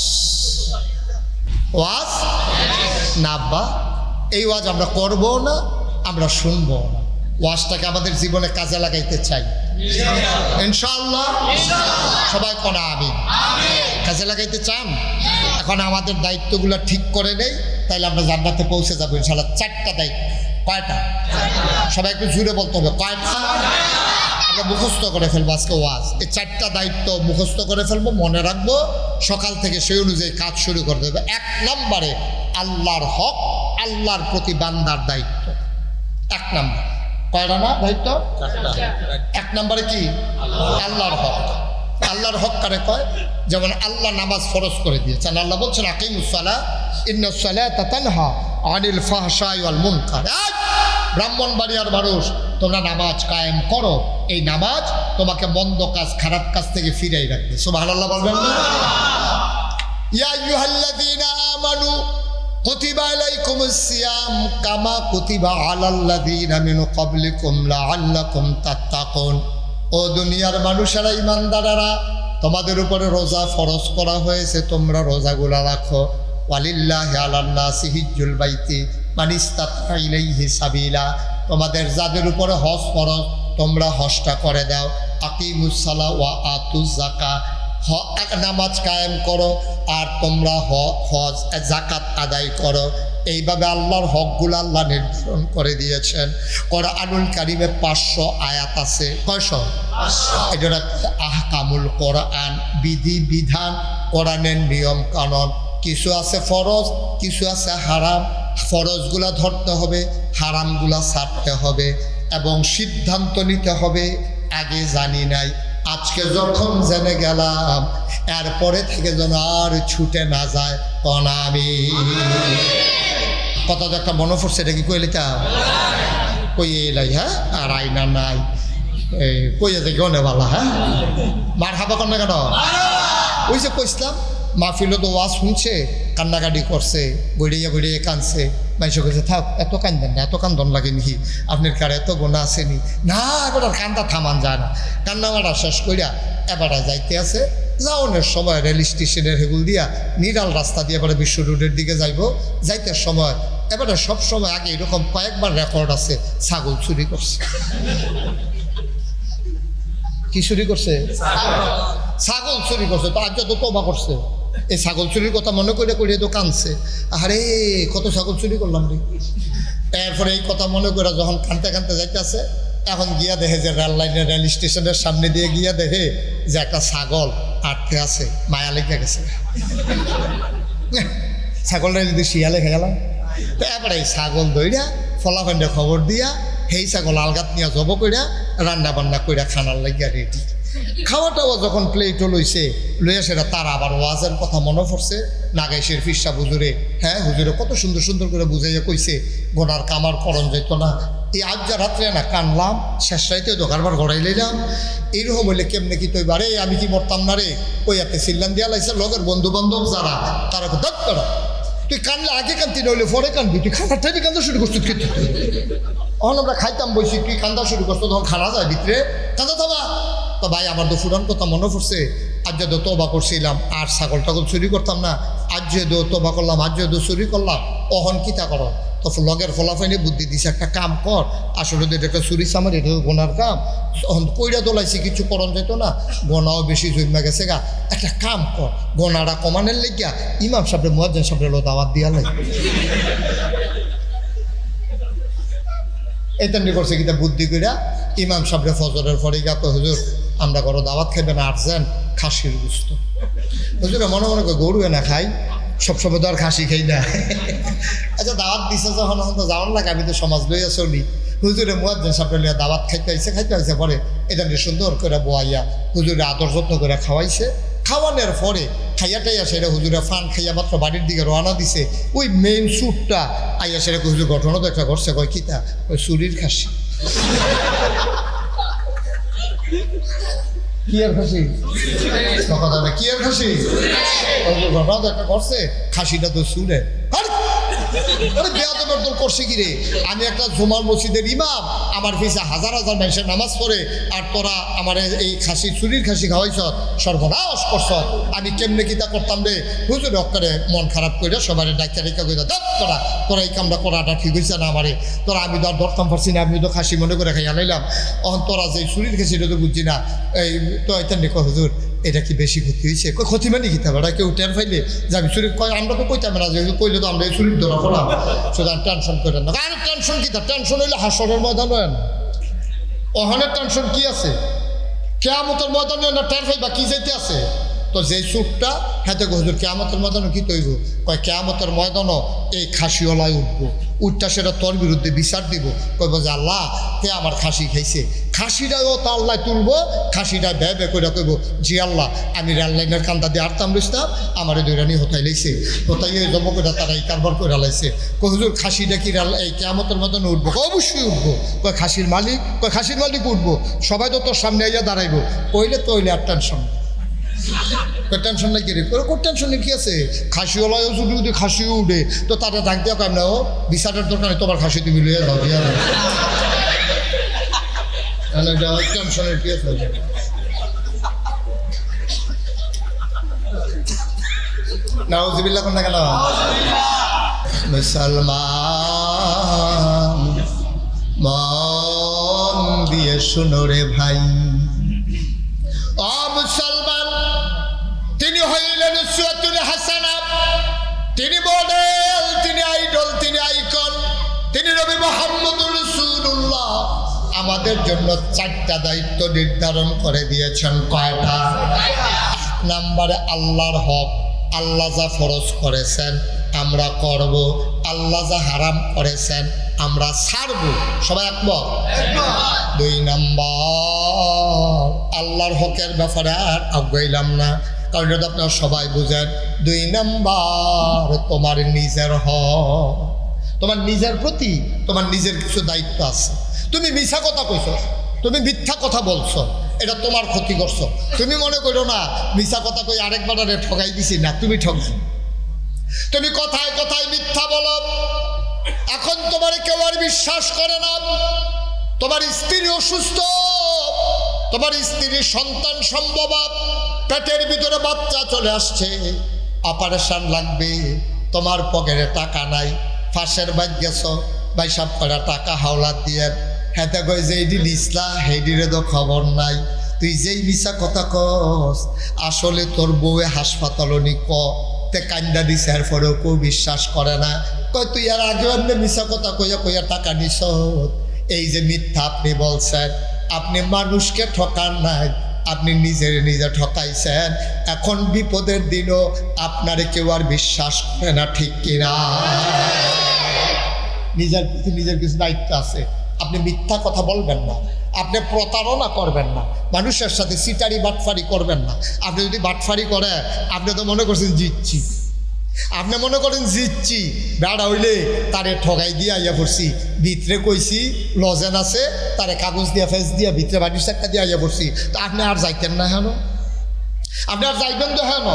ওয়াজ না আব্বা, এই ওয়াজ আমরা করবো না, আমরা শুনবো না। ওয়াজটাকে আমাদের জীবনে কাজে লাগাইতে চাই ইনশাআল্লাহ। সবাই কোনা আমি কাজে লাগাইতে চান? এখন আমাদের দায়িত্বগুলো ঠিক করে নেই, তাইলে আমরা জান্নাতে পৌঁছে যাবো ইনশাআল্লাহ। 4টা দায়িত্ব। কয়টা? সবাই একটু জুড়ে বলতে হবে, কয়টা? আমরা মুখস্থ করে ফেলবো আজকে ওয়াজ। এই 4টা দায়িত্ব মুখস্থ করে ফেলবো, মনে রাখবো, সকাল থেকে সেই অনুযায়ী কাজ শুরু করে দেবে। 1 নম্বরে আল্লাহর হক, আল্লাহর প্রতি বান্দার দায়িত্ব। 1 নম্বর। কয়টা না দায়িত্ব? 1 নম্বরে কি? আল্লাহর হক। আল্লাহর হক কারে কয়? যেমন আল্লাহ নামাজ ফরজ করে দিয়েছেন। আল্লাহ বলছেন আকিমুস সালাহ ইন্নাস সালাতা তানহা আনিল ফাহশাই ওয়াল মুনকার। ব্রাহ্মণবাড়িয়ার মানুষ, তোমরা নামাজ কায়েম করো, এই নামাজ তোমাকে মন্দ কাজ, খারাপ কাজ থেকে ফিরাই রাখবে। সুবহানাল্লাহ বলবেন না? ইয়া আইয়ুহাল্লাযীনা আমানু কুতিবা আলাইকুমুস সিয়াম কামা কুতিবা আলাল্লাযীনা মিন ক্বাবলিকুম লাআল্লাকুম তাত্তাকুন। ও দুনিয়ার মানুষেরা, ইমানদারেরা, তোমাদের উপরে রোজা ফরজ করা হয়েছে, তোমরা রোজাগুলা রাখো। ওয়ালিল্লাহি আলান নাসি হিজ্জুল বাইতি মান ইসতাতা ইলাইহি সাবিলা। তোমাদের যাদের উপরে হজ ফরজ, তোমরা হজটা করে দাও। আকিমুস সালাহ ওয়া আতুজ যাকাত, নামাজ কায়েম করো আর তোমরা হজ যাকাত আদায় করো। এইভাবে আল্লাহর হকগুলো আল্লাহ নির্ধারণ করে দিয়েছেন। কোরআনুল কারিমে 500 আয়াত আছে। কয়শো? এটা আহকামুল কোরআন, বিধি বিধান, কোরআনের নিয়ম কানুন। কিছু আছে ফরজ, কিছু আছে হারাম। ফরজগুলা ধরতে হবে, হারামগুলা ছাড়তে হবে এবং সিদ্ধান্ত নিতে হবে আগে জানি নাই, আজকে যখন জেনে গেলাম এরপরে থেকে যেন আর ছুটে না যায়। কনা আমি কত একটা মনে পড়ছে, এটা কি কইলিতা কই এলাই? হ্যাঁ, আর আইনা নাই কইয়া যে গনে বালা। হ্যাঁ, মার হাবা কন্যা কেন? ওই যে কইসলাম মাহফিলে তো ওয়াজ শুনছে, কান্নাকাটি করছে, বইড়িয়ে বইড়িয়ে কাঁদছে। মানুষ কইছে থাক, এত কান্দেন না, এত কান্দন লাগে নাকি? আপনার কারে এত গোনা আসেনি? না, এবার আর কান্দা থামান যায় না। কান্নামাটা শেষ কইরা এবারে যাইতে আছে। যাওয়ানোর সময় রেল স্টেশনের হেগুল দিয়া নিরাল রাস্তা দিয়ে এবারে বিশ্ব রোডের দিকে যাইব। যাইতে সময় এবারে সব সময় আগে এরকম কয়েকবার রেকর্ড আছে, ছাগল চুরি করছে। কি চুরি করছে? ছাগল চুরি করছে। তো আজ তো তোবা করছে, এই ছাগল চুরির কথা মনে করে করে তো কাঁদছে, আরে কত ছাগল চুরি করলাম রে। এরপরে এই কথা মনে করে যখন কাঁদতে কাঁদতে যাইতেছে, এখন গিয়া দেখে যে রেল লাইনের রেল স্টেশনের সামনে দিয়ে গিয়া দেখে যে একটা ছাগল আটকে আছে, মায়া লেগে গেছে। ছাগলটা যদি শিয়ালে খেয়ে গেলাম, তো এবারে এই ছাগল দইরা ফলাফান্ডে খবর দিয়া সেই ছাগল আলগাত নিয়ে জব কইরা রান্না বান্না কইরা খানার লাগিয়া রেডি। খাওয়াটাও যখন প্লেটও লইছে, লইয়া সেটা তার আবার ওয়াজের কথা মনে পড়ছে। নাগাইশের ফিরসা হুজুরে, হ্যাঁ হুজুরে কত সুন্দর সুন্দর করে বুঝাইয়া কইছে, গোনার কামার করণ যেত না। এই আজ যা রাত্রে না কানলাম, শেষ রাইতে দোকানবার গড়াই লইলাম। এইরকম হইলে কেমনে কি তৈবা রে, আমি কি মরতাম না রে? ওই এতে সিল্লান দিয়া লাইছে, লগের বন্ধু বান্ধব যারা, তারা দত করা, তুই কানলে আগে কানতি নইলে পরে কানবি, তুই খানার টাইমে কান্দা শুরু করছিস কিন্তু। তখন আমরা খাইতাম বসি, তুই কান্দা শুরু করছো, তখন খানা যায় ভিতরে কান্দা থামা। তো ভাই আমার তো ফুরান কথা মনে পড়ছে, আজ যদি তোবা করছিলাম আর ছাগল টাগল চুরি করতাম না, আজ যদি তোবা করলাম, আজ যদি চুরি করলাম, অহন কিতা করো? তো লগের ফলাফাইনে বুদ্ধি দিছে, একটা কাম কর, আসলে তো এটা চুরি সামার, এটা গোনার কাম, কইরা দোলাইছি, কিছু করণ যেত না, গোনাও বেশি জমা গেছে গা, একটা কাম কর, গোনাটা কমানের লেগিয়া ইমাম সাহেব মুয়াজ্জিন সাহেব দাওয়াত দিয়া লাগে। এই তেমনি করছে কিতা বুদ্ধি কইরা ইমাম সাহেব ফজরের পরে গা কয়, হুজুর আমরা করো দাওয়াত খাইবেন, আসছেন খাসির গুস্ত। হুজুরে মনে মনে করে গরু না খাই, সবসময় তো আর খাসি খাই না। আচ্ছা দাওয়াত দিছে যখন তো যাওয়ার লাগে, আমি তো সমাজ লইয়া চলি। হুজুরে মুয়াজ্জিন সাহেব লইয়া দাওয়াত খাইতে আইছে পরে এটা নিয়ে সুন্দর করে বোয়াইয়া হুজুরে আদর যত্ন করে খাওয়াইছে। খাওয়ানোর পরে খাইয়া টাইয়া সেটা হুজুরে ফান খাইয়া মাত্র বাড়ির দিকে রওনা দিছে, ওই মেইন স্যুটটা আইয়া সেটা হুজুর ঘটনা দেখা করছে, কয় কিতা? ওই চুরির খাসি। কি আর খাসি? কি আর খাসি? ঘটনা দেখা করছে, খাসিটা তো চুরে। বেয়াদবের দল করছে কি রে? আমি একটা জুমার মসজিদের ইমাম, আমার পিছা হাজার হাজার মানুষের নামাজ পড়ে, আর তোরা আমার এই খাসি চুরির খাসি খাওয়াইছ, সর্বনাশ করছ। আমি কেমনে কিতা করতাম রে? হুজুর অক্কারে মন খারাপ করে সবার ডাক্তার রেখা করে তোরা তোরা এই কামটা করাটা ঠিক হয়েছে না আমারে, তোরা আমি তো আর ধরতাম পারছি না, আমি তো খাসি মনে করে খাইয়া লাইলাম, অহন তোরা যে চুরির খাসি এটা তো বুঝছি না। এই তো এটা দেখো হুজুর এটা কি বেশি ক্ষতি হয়েছে? ক্ষতি মানে কি থাকবে? কেউ টের ফাইলে যাবি চুরি কয়, আমরা তো কইতাম না, যেহেতু কইলে তো আমরা এই চুরির ধরা পড়াম, সুতরাং টেনশন করেন না। আর টেনশন কি? টেনশন হইলে হাসরের ময়দান হয় না, অহনের টেনশন কি আছে? কেয়ামতের ময়দানে না টের ফাইবা কি যাইতে আছে? তো যে চুরটা হাতে হুজুর কেয়ামতের ময়দানও কি তৈব? কয় কেয়ামতের ময়দানও এই খাসিওয়ালায় উঠবো, উঠটা সেটা তোর বিরুদ্ধে বিচার দিব, কইব যে আল্লাহ কে আমার খাসি খাইছে, খাসিটাও তা আল্লাহ তুলবো, খাসিটা বে করে কইব জি আল্লাহ আমি রেল লাইনের কান্দা দিয়ে আটতাম বুঝতাম, আমার দৈরানি হতাই লাইছে, হতাই জব করে তারা এই কারবার করে লাইছে। কই হুজুর খাসিটা কি এই কেয়ামতের ময়দানে উঠবো? অবশ্যই উঠবো। কয় খাসির মালিক? কয় খাসির মালিক উঠবো, সবাই তো তোর সামনে আইয়া দাঁড়াইবো, কইলে তো হইলে আর টেনশন। টেনশন নাই কি রে? টেনশন কি আছে? খাসিওয়ালাও যদি খাসিও উঠে তো তারা ডাক দেওয়া কেন না, ও বিচারের দরকার নেই, তোমার খাসি তুমি লইয়া যাও দিয়া টেনশনের কি আছে? নাউজুবিল্লাহ কোন না কেন? মুসলমান মন দিয়ে শুনো রে ভাই, মুসলমান তিনি হইলেন উসওয়াতুল হাসানা, তিনি মডেল, তিনি আইডল, তিনি আইকন, তিনি নবী মুহাম্মদুর রাসূলুল্লাহ। আমাদের জন্য 4টা দায়িত্ব নির্ধারণ করে দিয়েছেন। কয়টা? নাম্বারে আল্লাহর হক, আল্লাহ যা ফরজ করেছেন আমরা করব, আল্লাহ যা হারাম করেছেন আমরা ছাড়ব। সবাই একমত? 2 নাম্বার আল্লাহর হকের ব্যাপারে আর আগাইলাম না, কারণ এটা আপনারা সবাই বুঝেন। 2 নাম্বার তোমার নিজের হক, তোমার নিজের প্রতি তোমার নিজের কিছু দায়িত্ব আছে। তুমি মিছা কথা কইছো, তুমি মিথ্যা কথা বলছো, এটা তোমার ক্ষতি করছো। তুমি মনে করো না মিছা কথা কই আরেকবার ঠকাই দিছি, না তুমি ঠকছো। তুমি কথায় কথায় মিথ্যা বলো, এখন তোমার কেউ আর বিশ্বাস করে না। তোমার স্ত্রী অসুস্থ, তোমার স্ত্রীর সন্তান সম্ভব, পেটের ভিতরে বাচ্চা চলে আসছে, অপারেশন লাগবে, তোমার পকেটে টাকা নাই, ফাঁসের বাদ গেছ, ভাই সব করা টাকা হাওলাত দিয়ে হেতে কয় যে এইটি নিসলা, সেইটিরে তো খবর নাই। তুই যেই মিছা কথা কস, আসলে তোর বউয়ে হাসপাতালও নি তে কান্দা দিছে, এর পরেও কেউ বিশ্বাস করে না। কয় তুই আর আগে আপনি মিছা কথা কইয়া কইয়া টাকা নিস, এই যে মিথ্যা আপনি বলছেন, আপনি মানুষকে ঠকান নাই, আপনি নিজে ঠকাইছেন। এখন বিপদের দিনও আপনারে কেউ আর বিশ্বাস করে না, ঠিক কিনা? নিজের কিছু দায়িত্ব আছে। আপনি মিথ্যা কথা বলবেন না, আপনি প্রতারণা করবেন না, মানুষের সাথে সিটারি বাটফারি করবেন না। আপনি যদি বাটফারি করে, আপনি তো মনে করছেন জিতছি, আপনি মনে করেন জিতছি, বেড়া হইলে তারে ঠগাই দিয়ে আইয়া পড়ছি, ভিতরে কইছি লজেন আছে, তারে কাগজ দিয়া ফেস দিয়া ভিতরে বাড়ির চাক্কা দিয়ে আইয়া পড়ছি, তো আপনি আর যাইতেন না হেন? আপনি আর যাইবেন তো হেন?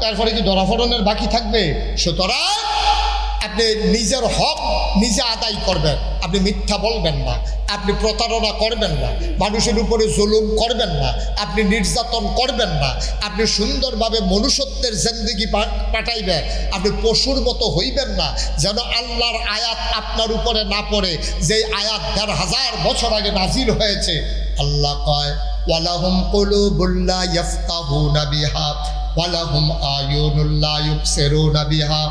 তারপরে কি ধরাফড়নের বাকি থাকবে? সুতরাং আপনি নিজের হক নিজে আদায় করবেন, আপনি মিথ্যা বলবেন না, আপনি প্রতারণা করবেন না, মানুষের উপরে জুলুম করবেন না, আপনি নির্যাতন করবেন না, আপনি সুন্দরভাবে মনুষ্যত্বের জিন্দেগি পাঠাইবেন, আপনি পশুর মতো হইবেন না যেন আল্লাহর আয়াত আপনার উপরে না পড়ে, যেই আয়াত ১,৫০০ বছর আগে নাজিল হয়েছে। আল্লাহ কয় ওয়ালাহুম কুলুবুল লা ইয়াফকাহুনা বিহা ওয়ালাহুম আয়ুনুল লা ইউবসিরুনা বিহা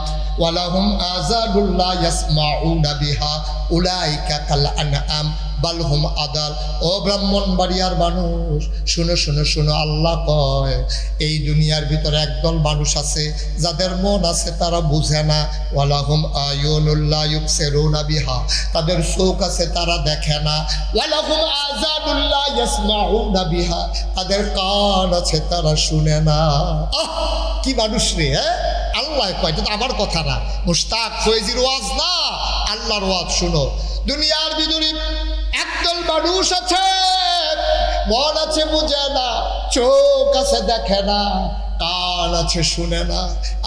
ওয়ালাহুম আযানুল লা ইয়াসমাউনা বিহা উলাইকা কাল আনআম বাল হুম আদাল। ও ব্রাহ্মণবাড়িয়ার মানুষ, শুনো শুনো শুনো, আল্লাহ কয় এই দুনিয়ার ভিতরে একদল মানুষ আছে যাদের মন আছে তারা বুঝে না। ওয়ালাহুম আয়ুনুল লা ইউবসিরুনা বিহা, তাদের চোখ আছে তারা দেখে না। ওয়ালাহুম আযানুল লা ইয়াসমাউনা বিহা, তাদের কান আছে তারা শুনে না। কি মানুষ রে! আল্লাহ কয়, এটা তো আমার কথা না, মুশতাক ফয়েজির ওয়াজ না, আল্লাহর ওয়াজ। শুনো, দুনিয়ার ভিতরে একদল মানুষ আছে মন আছে বুঝে না, চোখ আছে দেখে না, কান আছে শুনে না।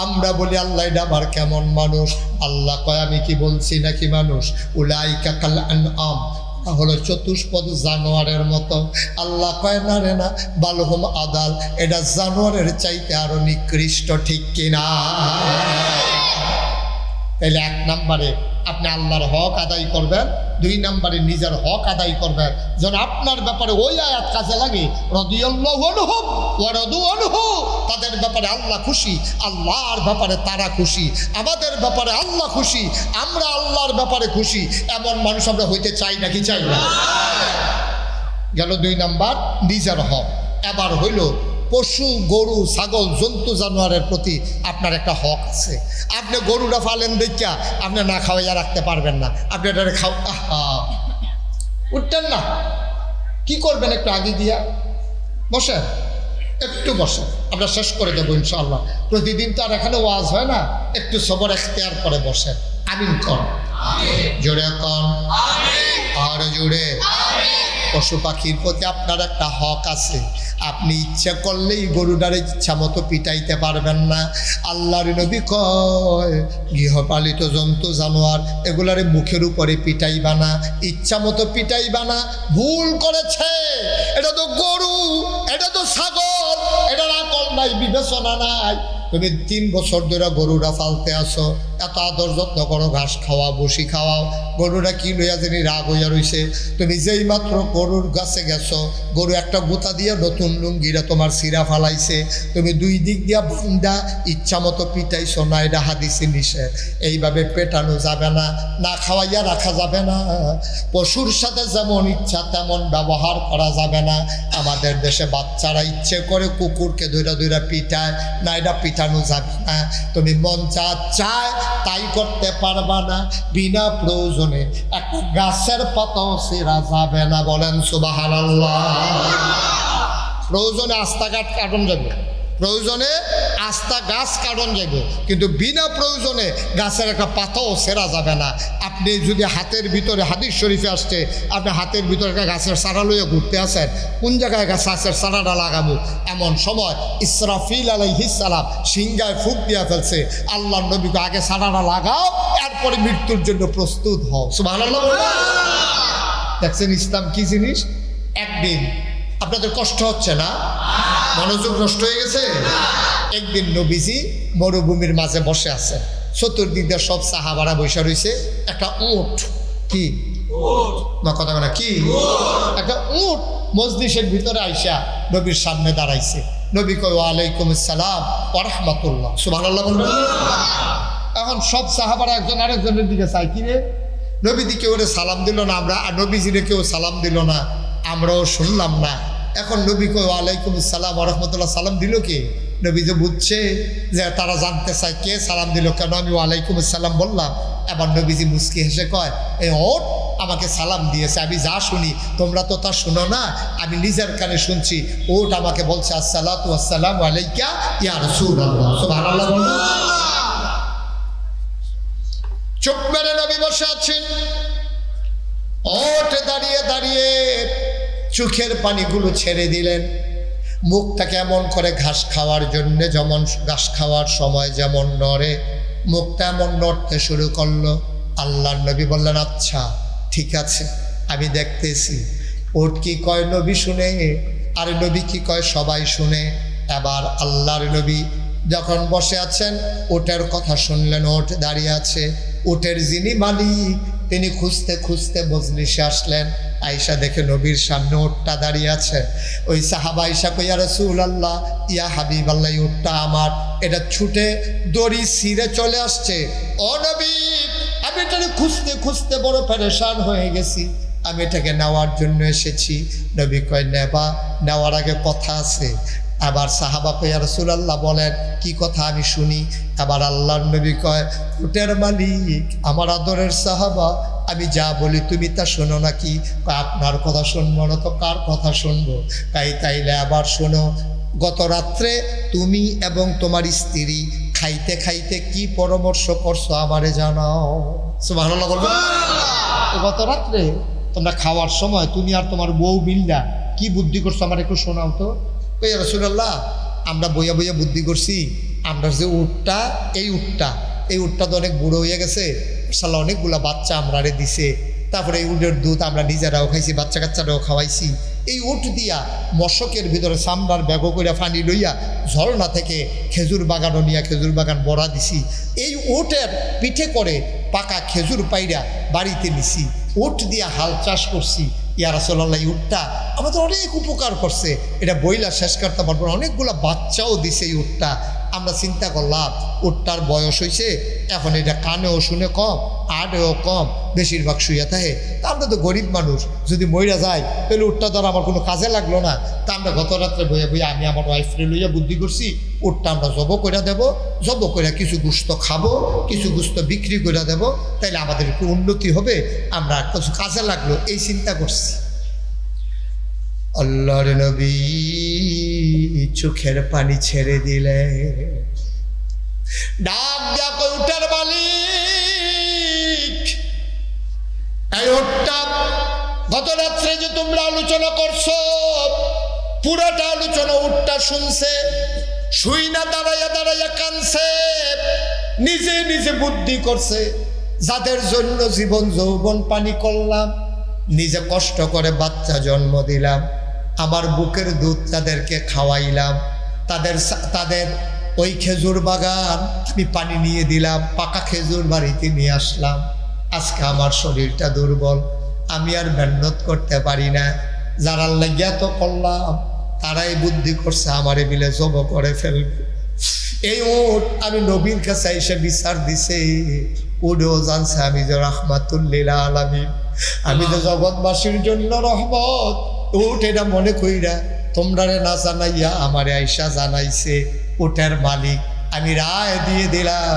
আমরা বলি আল্লাহ এটা আবার কেমন মানুষ? আল্লাহ কয় আমি কি বলছি নাকি মানুষ? উলাইকা কাল আনআম, হলো চতুষ্পদ জানোয়ারের মতো। আল্লাহ কয় না রে না, বালহুম আদাল, এটা জানোয়ারের চাইতে আরো নিকৃষ্ট, ঠিক কিনা? তাহলে ১ নম্বরে আপনি আল্লাহর হক আদায় করবেন, ২ নম্বরে নিজের হক আদায় করবেন যেন আপনার ব্যাপারে ওই আয়াত কাজে লাগে, রাদিয়াল্লাহু আনহুম ওয়া রাদু আনহু, তাদের ব্যাপারে আল্লাহ খুশি, আল্লাহর ব্যাপারে তারা খুশি, আমাদের ব্যাপারে আল্লাহ খুশি, আমরা আল্লাহর ব্যাপারে খুশি। এমন মানুষ আমরা হইতে চাই নাকি চাই না? গেল ২ নাম্বার নিজের হক। এবার হইল পশু, গরু, ছাগল, জন্তু জানোয়ারের প্রতি আপনার একটা হক আছে। আপনি গরুটা ফালেন দেখা আপনি না খাওয়াইয়া রাখতে পারবেন না, আপনি এটা উঠতেন না, কি করবেন? একটু আগে দিয়া বসেন, একটু বসেন, আমরা শেষ করে দেবো ইনশাআল্লাহ। প্রতিদিন তো আর এখানে ওয়াজ হয় না, একটু সবর এখতিয়ার করে বসেন। আমিন কর, জোরে কর, আর জোরে। পশু পাখির প্রতি আপনার একটা হক আছে। আপনি ইচ্ছা করলেই গরুটারে ইচ্ছা মতো পিটাইতে পারবেন না। আল্লাহর নবী কয় গৃহপালিত জন্তু জানোয়ার এগুলারে মুখের উপরে পিটাইবা না, ইচ্ছা মতো পিটাইবা না। ভুল করেছে, এটা তো গরু, এটা তো ছাগল, এটার আকল নাই, বিবেচনা নাই। তুমি ৩ বছর ধরে গরুরা ফালতে আসো, এত আদর যত্ন করো, ঘাস খাওয়া, বসি খাওয়াও, গরুরা কি লইয়া জানি রাগ হইয়া রইছে। তুমি যেই মাত্র গরুর কাছে গেছো, গরু একটা গুতা দিয়ে নতুন লুঙ্গিরা তোমার সিরা ফালাইছে, তুমি ২ দিক দিয়া বান্দা ইচ্ছা মতো পিটাইছো না, এটা হাদিসে নিষেধ। এইভাবে পেটানো যাবে না, না খাওয়াইয়া রাখা যাবে না। পশুর সাথে যেমন ইচ্ছা তেমন ব্যবহার করা যাবে না। আমাদের দেশে বাচ্চারা ইচ্ছে করে কুকুরকে ধইরা ধইরা পিটায় না, এটা পিটানো যাবে না। তুমি মন চায় তাই করতে পারবা না। বিনা প্রয়োজনে একটা গাছের পাতাও ছিঁড়া যাবে না, বলেন সুবহানাল্লাহ। প্রয়োজনে আস্থা কাটন যাবে, প্রয়োজনে আস্থা গাছ কাটন যাবে, কিন্তু বিনা প্রয়োজনে গাছের একটা পাতাও ছেঁড়া যাবে না। আপনি যদি হাতের ভিতরে, হাদিস শরীফে আসছে, আপনি হাতের ভিতরে একটা গাছের চারা লইয়া ঘুরতে আসেন, কোন জায়গায় গাছের চারাটা লাগাবো, এমন সময় ইসরাফিল আলাইহিস সালাম সিংহায় ফুঁক দিয়া ফেলছে। আল্লাহর নবীকে আগে চারাটা লাগাও, এরপরে মৃত্যুর জন্য প্রস্তুত হও। সুবহানাল্লাহ। দেখছেন ইসলাম কি জিনিস? একদিন আপনাদের কষ্ট হচ্ছে না? মনোযোগ নষ্ট হয়ে গেছে? একদিন নবীজি মরুভূমির মাঝে বসে আছে, চতুর্দিক দিয়ে সব সাহাবারা বসে রয়েছে। একটা উট, কি কথা বলে, কি একটা উট মজলিসের ভিতরে আইসা নবীর সামনে দাঁড়াইছে। নবী কয় ওয়ালাইকুম আসসালাম ওয়া রাহমাতুল্লাহ। সুবহানাল্লাহ বলবেন। এখন সব সাহাবারা একজন আরেকজনের দিকে চাই, কি রে নবীজি কেউ সালাম দিল না, আমরা নবীজিরে কেউ সালাম দিল না, আমরাও শুনলাম না। এখন নবী কই ওয়ালাইকুম আসসালাম ওয়া রাহমাতুল্লাহ, সালাম দিল কে? নবী যে বুঝছে যে তারা জানতে চায় কে সালাম দিল, কেন আমি ওয়ালাইকুম আসসালাম বললাম। এবার নবীজি মুস্কি হেসে কয় এই ওট আমাকে সালাম দিয়েছে, আমি যা শুনি তোমরা তো তা শুনো না, আমি নিজের কানে শুনছি। ওট আমাকে বলছে আসসালাতু ওয়াসসালামু আলাইকা ইয়া রাসূলুল্লাহ। সুবহানাল্লাহ। চুপ মেরে নবী বসে আছেন। ওট দাঁড়িয়ে দাঁড়িয়ে চোখের পানিগুলো ছেড়ে দিলেন, মুখটাকে এমন করে ঘাস খাওয়ার জন্যে, যেমন ঘাস খাওয়ার সময় যেমন নড়ে মুখটা এমন নড়তে শুরু করলো। আল্লাহর নবী বললেন, আচ্ছা ঠিক আছে, আমি দেখতেছি। উট কি কয় নবী শুনে, আর নবী কি কয় সবাই শুনে। এবার আল্লাহর নবী যখন বসে আছেন, উটের কথা শুনলেন, উট দাঁড়িয়ে আছে। উটের যিনি মালিক তিনি খুঁজতে খুঁজতে মজলিসে আসলেন। আয়েশা দেখে নবীর সামনে উটটা দাঁড়িয়ে আছে। ওই সাহাবা আয়েশা কই, ইয়া রাসূলুল্লাহ, ইয়া হাবিবাল্লাহ, এই উটটা আমার, এটা ছুটে দড়ি ছিঁড়ে চলে আসছে। ও নবী, আমি এটাকে খুঁজতে খুঁজতে বড় পেরেশান হয়ে গেছি, আমি এটাকে নেওয়ার জন্য এসেছি। নবী কয়, নেওয়ার আগে কথা আছে। আবার সাহাবা কয়, ইয়া রাসূলুল্লাহ বলেন, কি কথা আমি শুনি। আবার আল্লাহর নবী কয়, উটের মালিক আমার আদরের সাহাবা, আমি যা বলি তুমি তা শোনো নাকি? আপনার কথা শুনবো না তো কার কথা শুনবো? তাইলে আবার শোনো, গত রাত্রে তুমি এবং তোমার স্ত্রী খাইতে খাইতে কি পরামর্শ করছো আমারে জানাও। সুবহানাল্লাহ বলবেন। গত রাত্রে তোমরা খাওয়ার সময় তুমি আর তোমার বউ মিল্লা কি বুদ্ধি করছো আমার একটু শোনাও তো। ওই রাসূলুল্লাহ, আমরা বইয়া বইয়া বুদ্ধি করছি, আমরা যে উটটা, এই উটটা তো অনেক বুড়ো হয়ে গেছে, সাল্লাহ অনেকগুলা বাচ্চা আমরা দিছে। তারপরে এই উটের দুধ আমরা নিজেরাও খাইছি, বাচ্চা কাচ্চারাও খাওয়াইছি। এই উট দিয়া মশকের ভিতরে চামড়ার ব্যাগ করে পানি লইয়া ঝর্ণা থেকে খেজুর বাগানও নিয়ে খেজুর বাগান বড়া দিছি। এই উটের পিঠে করে পাকা খেজুর পাইরা বাড়িতে নিছি। উট দিয়া হাল চাষ করছি। ইয়া রাসূলুল্লাহ, এই উটটা আমাদের অনেক উপকার করছে, এটা বইলা শেষ করতে পারবো না, অনেকগুলো বাচ্চাও দিছে এই উটটা। আমরা চিন্তা করলাম উটটার বয়স হয়েছে, এখন এটা কানেও শুনে কম, আড়েও কম, বেশিরভাগ শুয়ে থাকে। তা আমরা তো গরিব মানুষ, যদি মইরা যায় তাহলে উটটা ধর আমার কোনো কাজে লাগলো না। তা আমরা গত রাত্রে বইয়া আমি আমার ওয়াইফরে লইয়া বুদ্ধি করছি, উটটা আমরা জব করে দেবো, জব করে কিছু গোস্ত খাবো, কিছু গোস্ত বিক্রি করে দেবো, তাইলে আমাদের একটু উন্নতি হবে, আমরা কিছু কাজে লাগলো, এই চিন্তা করছি। আল্লাহর নবী চোখের পানি ছেড়ে দিলে, ডাক দিয়া কই, উটের মালিক, এই উটটা গত রাত্রে যে তোমরা আলোচনা করছো, পুরাটা আলোচনা উটটা শুনছে, শুই না দাঁড়াইয়া দাঁড়াইয়া কানছে, নিজে নিজে বুদ্ধি করছে। যাদের জন্য জীবন যৌবন পানি করলাম, নিজে কষ্ট করে বাচ্চা জন্ম দিলাম, আমার বুকের দুধ তাদেরকে খাওয়াইলাম, তাদের ওই খেজুর বাগান আমি পানি নিয়ে দিলাম, পাকা খেজুর বাড়িতে নিয়ে আসলাম। আজকে আমার শরীরটা দুর্বল, আমি আর মেহনত করতে পারি না। যারা লাগিয়া তো করলাম, তারাই বুদ্ধি করছে আমারে বিলে জব করে ফেলবে। এই উট আমি নবীর কাছে এসে বিচার দিছে, উডেও জানছে আমি যে রাহমাতুল লিল আলামিন, আমি তো জগৎবাসীর জন্য রহমত। উট এটা মনে কইরা তোমরা না জানাইয়া আমারে আইসা জানাইছে। উটের মালিক আমি রায় দিয়ে দিলাম,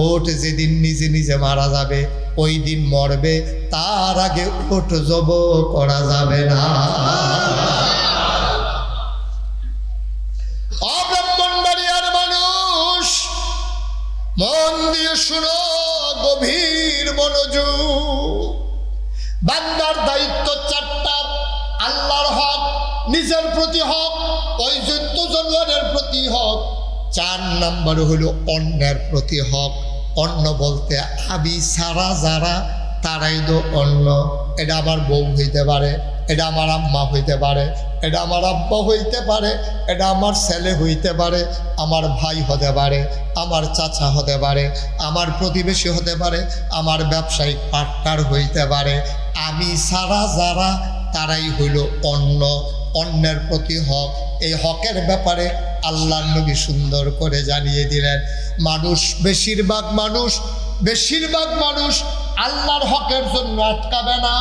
উট যেদিন নিজে নিজে মারা যাবে ওই দিন মরবে, তার আগে উট জব করা যাবে না। অব্রাহ্মণবাড়িয়ার মানুষ মন দিয়ে শুনো, গভীর মনোযোগ। বান্দার দায়িত্ব চারটা: আল্লাহর হক, নিজের প্রতি হক, ওই যুদ্ধ জনগণের প্রতি হক। 4 নম্বর হলো অন্যের প্রতি হক। অন্য বলতে আমি সারা যারা, তারাই তো অন্য। এটা আমার বউ হইতে পারে, এটা আমার আম্মা হইতে পারে, এটা আমার আব্বা হইতে পারে, এটা আমার ছেলে হইতে পারে, আমার ভাই হতে পারে, আমার চাচা হতে পারে, আমার প্রতিবেশী হতে পারে, আমার ব্যবসায়িক পার্টনার হইতে পারে। আমি সারা যারা, তারাই হইল অন্য। অন্যের প্রতি হক, এই হকের ব্যাপারে আল্লাহর নবী সুন্দর করে জানিয়ে দিলেন। বেশিরভাগ মানুষ আল্লাহর হকের জন্য আটকাবে না।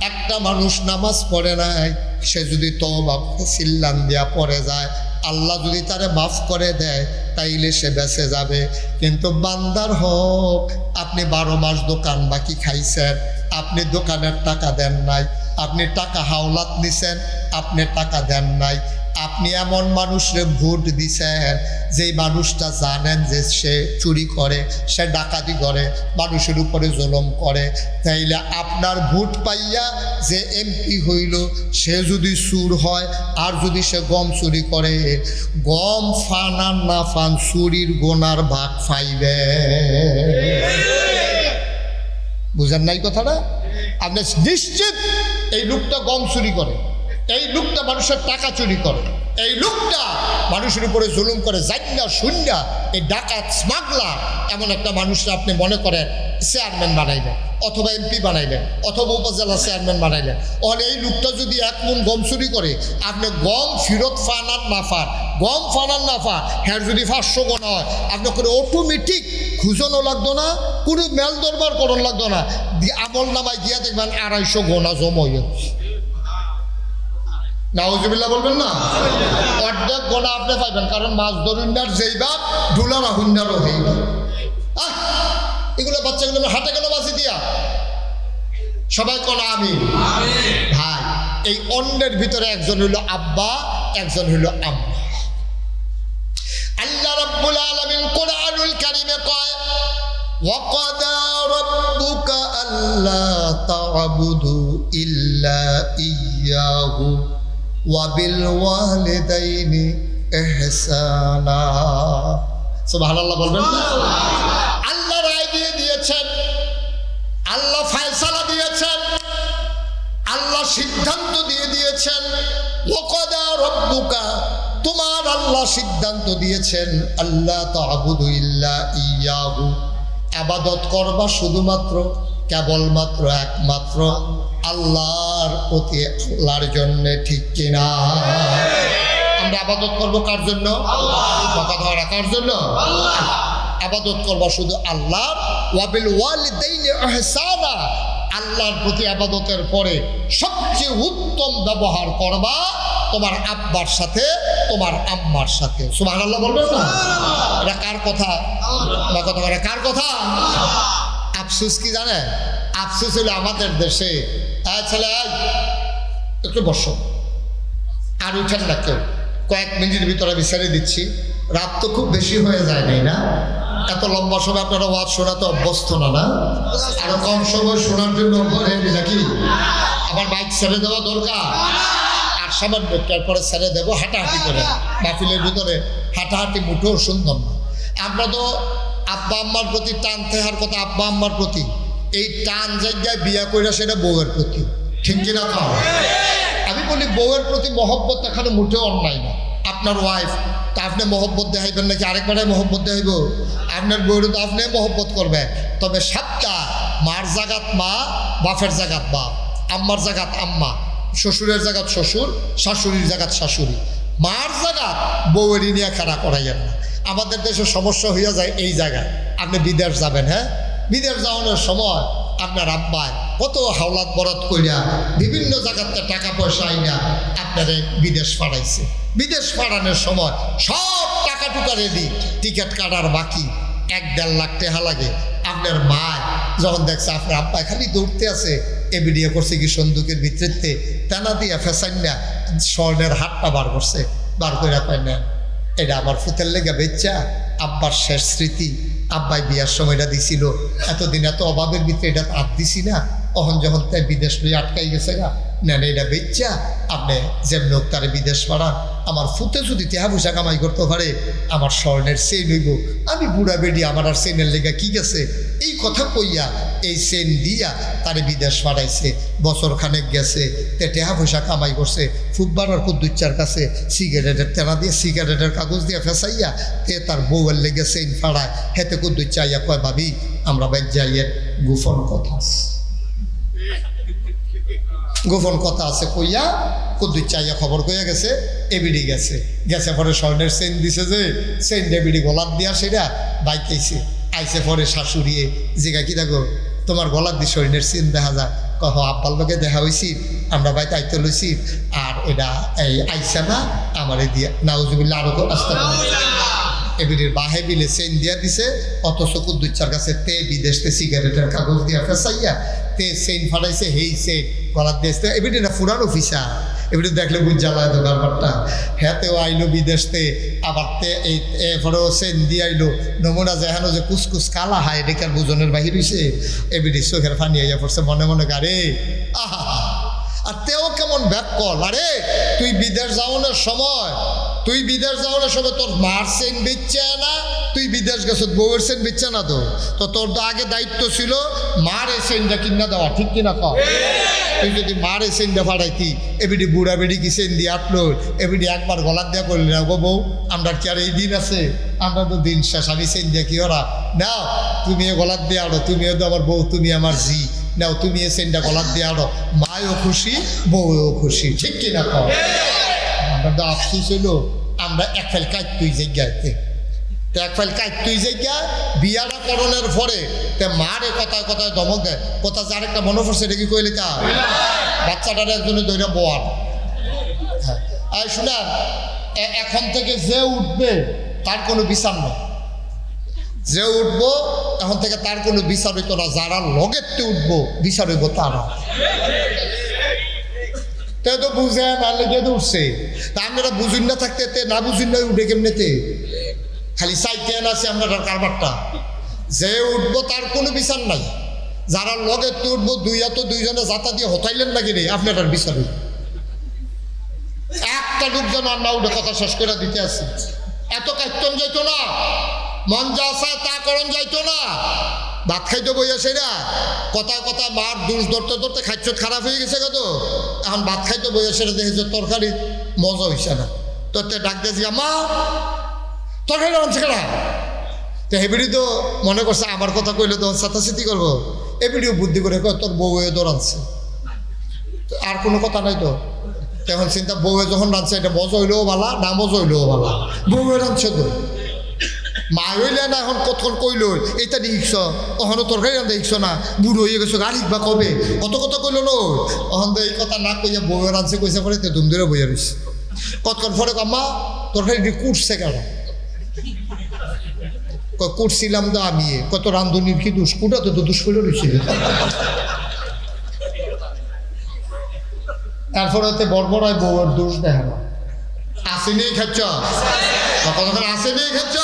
একটা মানুষ নামাজ পড়ে নাই, সে যদি তওবা করে সিল্লান দিয়া পড়ে যায়, আল্লাহ যদি তারে মাফ করে দেয়, তাইলে সে বেঁচে যাবে। কিন্তু বান্দার হক, আপনি 12 মাস দোকান বাকি খাইছেন, আপনি দোকানের টাকা দেন নাই, আপনি টাকা হাওলাত নিছেন, আপনি টাকা দেন নাই, আপনি এমন মানুষরে ভোট দিছেন যেই মানুষটা জানেন যে সে চুরি করে, সে ডাকাতি করে, মানুষের উপরে জুলুম করে, তাইলে আপনার ভোট পাইয়া যে এমপি হইল সে যদি চুর হয় আর যদি সে গম চুরি করে, গম ফান আর না ফান চুরির গোনার ভাগ পাইবে। বুঝেন নাই কথাটা? আপনি নিশ্চিত এই লোকটা গম চুরি করে, এই লোকটা মানুষের টাকা চুরি করে, এই লোকটা মানুষের উপরে জুলুম করে, জান্না শূন্যা এই ডাকাত স্মাগলার এমন একটা মানুষরা আপনি মনে করেন চেয়ারম্যান বানাইলেন অথবা এমপি বানাইলেন অথবা উপজেলা চেয়ারম্যান বানাইলেন, তাহলে এই লোকটা যদি 1 মণ গম চুরি করে, আপনি গম ফেরত ফান আর না ফান, গম ফান আর না ফান, হ্যাঁ যদি 500 গোনা হয় আপনার করে অটোমেটিক খুঁজনও লাগতো না, কোনো মেল দরবার করণ লাগতো না, আমল নামায় গিয়া দেখবেন 250 গোনা জমা হয়ে। নাউজুবিল্লাহ বলবেন না? অর্ধেক গোনা আপনি পাইবেন, কারণ মাছ ধরুন্ডার যেই বাপ ডুলার হুন্ডারও হইবা। এগুলো বাচ্চাগুলো হাটে গেল বাঁচি দিয়া সবাই কোনা আমি ভাই। এই অন্যের ভিতরে একজন হইল আব্বা, একজন হইল আম্মা। আল্লাহ রাব্বুল আলামিন কোরআনুল কারীমে কয়, ওয়াকাদা রাব্বুকা আল্লা তা'বুদু ইল্লা ইয়্যাহু ওয়া বিল ওয়ালিদাইনি ইহসানা। সুবহানাল্লাহ বলবেন না? আল্লাহ রায় দিয়ে দিয়েছেন, আল্লাহ ফয়সালা দিয়েছেন, আল্লাহ সিদ্ধান্ত দিয়ে দিয়েছেন। ওয়াকাদা রাব্বুকা, তোমার আল্লাহ সিদ্ধান্ত দিয়েছেন, আল্লাহ তা'বুদু ইল্লা ইয়্যাহু, ইবাদত করবা শুধুমাত্র কেবলমাত্র একমাত্র আল্লাহর প্রতি, আল্লাহর জন্য, ঠিক কিনা? আমরা ইবাদত করবো কার জন্য? আল্লাহ। কার জন্য? আল্লাহ। ইবাদত করবা শুধু আল্লাহর। ওয়া বিল ওয়ালিদাইনি ইহসানা, আল্লাহর প্রতি ইবাদতের পরে সবচেয়ে উত্তম ব্যবহার করবা তোমার আব্বার সাথে, তোমার আম্মার সাথে। সুবহানাল্লাহ বলবেন না? এটা কার কথা? বা কথা বলে কার কথা? আফসোস কি জানেন? আফসোস হলো আমাদের দেশে, ছেলে একটু বসো, আর উঠেন না কেউ, কয়েক মিনিটের ভিতরে আমি ছেড়ে দিচ্ছি। রাত তো খুব বেশি হয়ে যায় নাই না? এত লম্বা সময় আপনারা ওয়াজ শোনাতে অভ্যস্ত না, না? আরো কম সময় শোনার জন্য রেডি নাকি? আবার বাইক ছেড়ে দেওয়া দরকার, আর সামান্য পরে ছেড়ে দেবো, হাঁটাহাঁটি করে। মাহফিলের ভিতরে হাঁটাহাঁটি মুঠেও সুন্দর না। আমরা তো আব্বা আম্মার প্রতি টান থাকার কথা, আব্বা আম্মার প্রতি এই টান জায়গায় বিয়া কইরা সেটা বউয়ের প্রতি, ঠিক কিনা? খাও, আমি বলি বউয়ের প্রতি মহব্বত এখানে মুঠেও অন্যায় না। আপনার ওয়াইফ তা আপনি মহব্বত দেখাইবেন নাকি আরেকবারে মহব্বত দেখাইব? আপনার বউয়ের তো আপনি মহব্বত করবেন, তবে সাতটা মার জাগাত মা, বাপের জাগাত বাপ, আম্মার জাগাত আম্মা, শ্বশুরের জাগাত শ্বশুর, শাশুড়ির জাগাত শাশুড়ি, মার জাগাত বউয়েরই নিয়ে খাড়া করাইয়েন না। আমাদের দেশে সমস্যা হইয়া যায় এই জায়গায়। আপনি বিদেশ যাবেন, হ্যাঁ, বিদেশ যাওয়ানোর সময় আপনার আব্বায় কত হাওলাত বরাত কইরা বিভিন্ন জায়গাতে টাকা পয়সা আইনা আপনারে বিদেশ পাঠাইছে। বিদেশ পাঠানোর সময় সব টাকা টুকা রেডি, টিকিট কাটার বাকি 1-1.5 লাখ টাকা লাগে। আপনার মা যখন দেখছে আপনার আব্বায় খালি দৌড়তে আছে, এবিডিএ করছে কি সন্দুকের ভিতরেতে টানা দিয়া ফেসাইন না স্বর্ণের হাতটা বার করছে, বার করে পায় না, এটা আমার ফুতের লেগে বেচ্চা আব্বার শেষ স্মৃতি। আব্বাই বিয়ার সময়টা দিছিল, এতদিন এত অভাবের ভিতরে এটা আপ দিছি না, অহন যখন তাই বিদেশ লই আটকাই গেছে না, না এটা বেচ্চা আপনি যেমন হোক তারে বিদেশ পাড়ান। আমার ফুতে যদি তেহা পয়সা কামাই করতে পারে, আমার স্বর্ণের চেন হইব, আমি বুড়া বেডি, আমার আর চেনের লেগা কি গেছে, এই কথা কইয়া এই চেন দিয়া তারে বিদেশ পাঠাইছে। বছর খানেক গেছে, তে টেহা পয়সা কামাই করছে, ফুটবার আর কুদ্দুচ্চার কাছে সিগারেটের তেনা দিয়ে সিগারেটের কাগজ দিয়ে ফেসাইয়া তে তার বউয়ের লেগে চেন ফাড়ায়। হেতে কুদ্দুচ্চা ইয়া কয়, ভাবি আমরা বাইর যাইয়ের গোপন কথা আছে, গোপন কথা আছে কইয়া কুদ্দুর চাইয়া খবর কইয়া গেছে, এবিডি গেছে, গেছে পরে স্বর্ণের চেন দিছে, যে চেন এবিডি গলার দিয়া সেটা বাইকেছে। আইসে পরে শাশুড়িয়ে জিগা কি দেখো তোমার গলার দিয়ে স্বর্ণের চেন দেখা যায়, কহ আব্বার লোকে দেখা হয়েছি, আমরা বাইতে আইতে লইছি, আর এটা এই আইসা না আমার দিয়ে নাউজুবিল্লাহ আরো আসতে এবিডির বাহে বিলে চেন দিয়া দিছে, অথচ কুদ্দুচ্চার কাছে তে বিদেশতে সিগারেটের কাগজ দিয়া ফেসাইয়া তে চেন ফাটাইছে, হেই চেন গলার দিয়েছে। এবিডি না ফুরানো ফিসা, এবারে দেখলে বুঝ জ্বালায় তো ব্যাপারটা। হ্যাঁতেও আইলো বিদেশতে, আবার এরপরেও সেন দিয়ে আইলো নমুনা যেহানো যে কুসকুস কালা হয় এটাকে আর বুঝনের বাহির হইছে। এবারে চোখের ফানি আইয়া পড়ছে মনে মনে গারে আহা। আর তেও কেমন ব্যাক কল, আরে তুই বিদেশ যাওয়ানোর সময় তোর মার সেন বেচছে না, তুই বিদেশ গেছ বউয়ের সেন বেচছে না, তো তোর তো আগে দায়িত্ব ছিল মার এই সেনটা কিনা দেওয়া, ঠিক কিনা কও? তুই যদি মার এই সেনটা ফাটাইতি, এবিডি বুড়া বেড়ি কি সেন দিয়ে আটলো, এবিডি একবার গলার দেওয়া করলি না গো বউ, আমরা কি আর এই দিন আছে? আমরা তো দিন শেষ, আমি সেন দিয়ে কি ওরা নাও, তুমি গলার দিয়ে আড়ো, তুমিও তো আমার বউ, তুমি আমার জি, নাও তুমি এ সেনটা গলার দিয়ে আড়ো, মায়ও খুশি বউও খুশি, ঠিক কিনা কও? আমরা তো আফসুস হইলো আমরা এক ফাইল কাজ তুই জায়গাতে, তো এক ফাইল কাজ তুই জায়গা বিয়াটা করণের পরে তে মার কথায় কথায় ধমক দেয়, কথা যার একটা মনে পড়ছে এটা কি কইলে তা বাচ্চাটার একজনে দৈরা বোয়ার। হ্যাঁ আর শোনা, এখন থেকে যে উঠবে তার কোনো বিচার নেই, যে উঠবো এখন থেকে তার কোনো বিচার হইতো না, যারা লগেতে উঠবো বিচার হইব তারা। তে তো বুঝে না লেগে তো উঠছে, তা আমরা বুঝুন না থাকতে না বুঝুন না উঠে কেমনেতে, খালি চাইতে আছে আমরা কারবারটা। যে উঠবো তার কোনো বিচার নাই, যারা লগে তো উঠবো দুইজনে যাতা দিয়ে হতাইলেন নাকি রে আপনার বিচার হইব। একটা লোকজন আর না উঠে কথা শেষ করে দিতে আসি, এত কাইতন যাইতো না, মন যা চায় তা করণ যাইতো না, ভাত খাইতে বইয়া সেরা কথায় কথা মার দুষ ধরতে ধরতে খাইছ খারাপ হয়ে গেছে কত, এখন ভাত খাইতে বইয়া সেরা দেখেছে তরকারি মজা হইছে না, তোর ডাক দিয়েছি মা তরকারি রাঁধছে কেনা, তো হেবিডি তো মনে করছে আমার কথা কইলে তো সাতাশিতি করবো, এবিডিও বুদ্ধি করে কয় তোর বউ তো রাঁধছে, আর কোনো কথা নাই তো। তখন চিন্তা বউয়ে যখন রাঁধছে এটা মজা হইলেও ভালা না মজা হইলেও ভালা, বউয়ে রাঁধছে তো মা হইলে না, এখন কতক্ষণ কইল এইটা দেখছ ওখানে তরকারি রান্ধা দেখছ না, বুড়ো হয়ে গেছো গাড়ি বা কবে কত কথা কইল নো, ওখান তো এই কথা না কইয়া বউয়ে রাঁধছে কইসা পরে তো ধুম ধরে বইয়া রয়েছে। কতক্ষণ পরে আম্মা তরকারি কুটছে কেন, কুটছিলাম তো আমি, কত রান্ধনির কি দুষ, কুটা তো দুষ করে রয়েছে। তারপরে হচ্ছে বড়বড়ায় বউয়ের দোষ দেখা না, আসেনি খাচ্ছ কতক্ষণ আসেনি খাচ্ছ,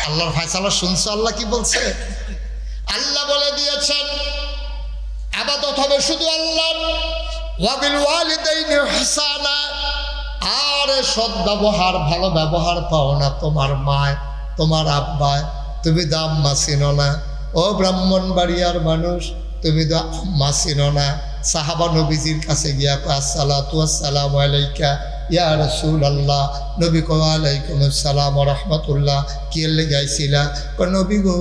আল্লাহর ফায়সালা শুনছো, আল্লাহ কি বলছে? আল্লাহ বলে দিয়েছেন ইবাদত হবে শুধু আল্লাহর, ওয়া বিল ওয়ালিদাইনি ইহসানা, আর সৎ ব্যবহার ভালো ব্যবহার পাও না তোমার মায় তোমার আব্বায়, তুমি তো আম্মা চিনো না, ও ব্রাহ্মণবাড়িয়ার মানুষ তুমি তো আম্মা চিনো না। সাহাবা নবীজির কাছে গিয়া আসসালাতু আসসালামু আলাইকা ইয়া রাসূলুল্লাহ, নবী কো আলাইকুম আসসালাম ওয়া রাহমাতুল্লাহ, কি লেগাইছিলা? কো নবী গো,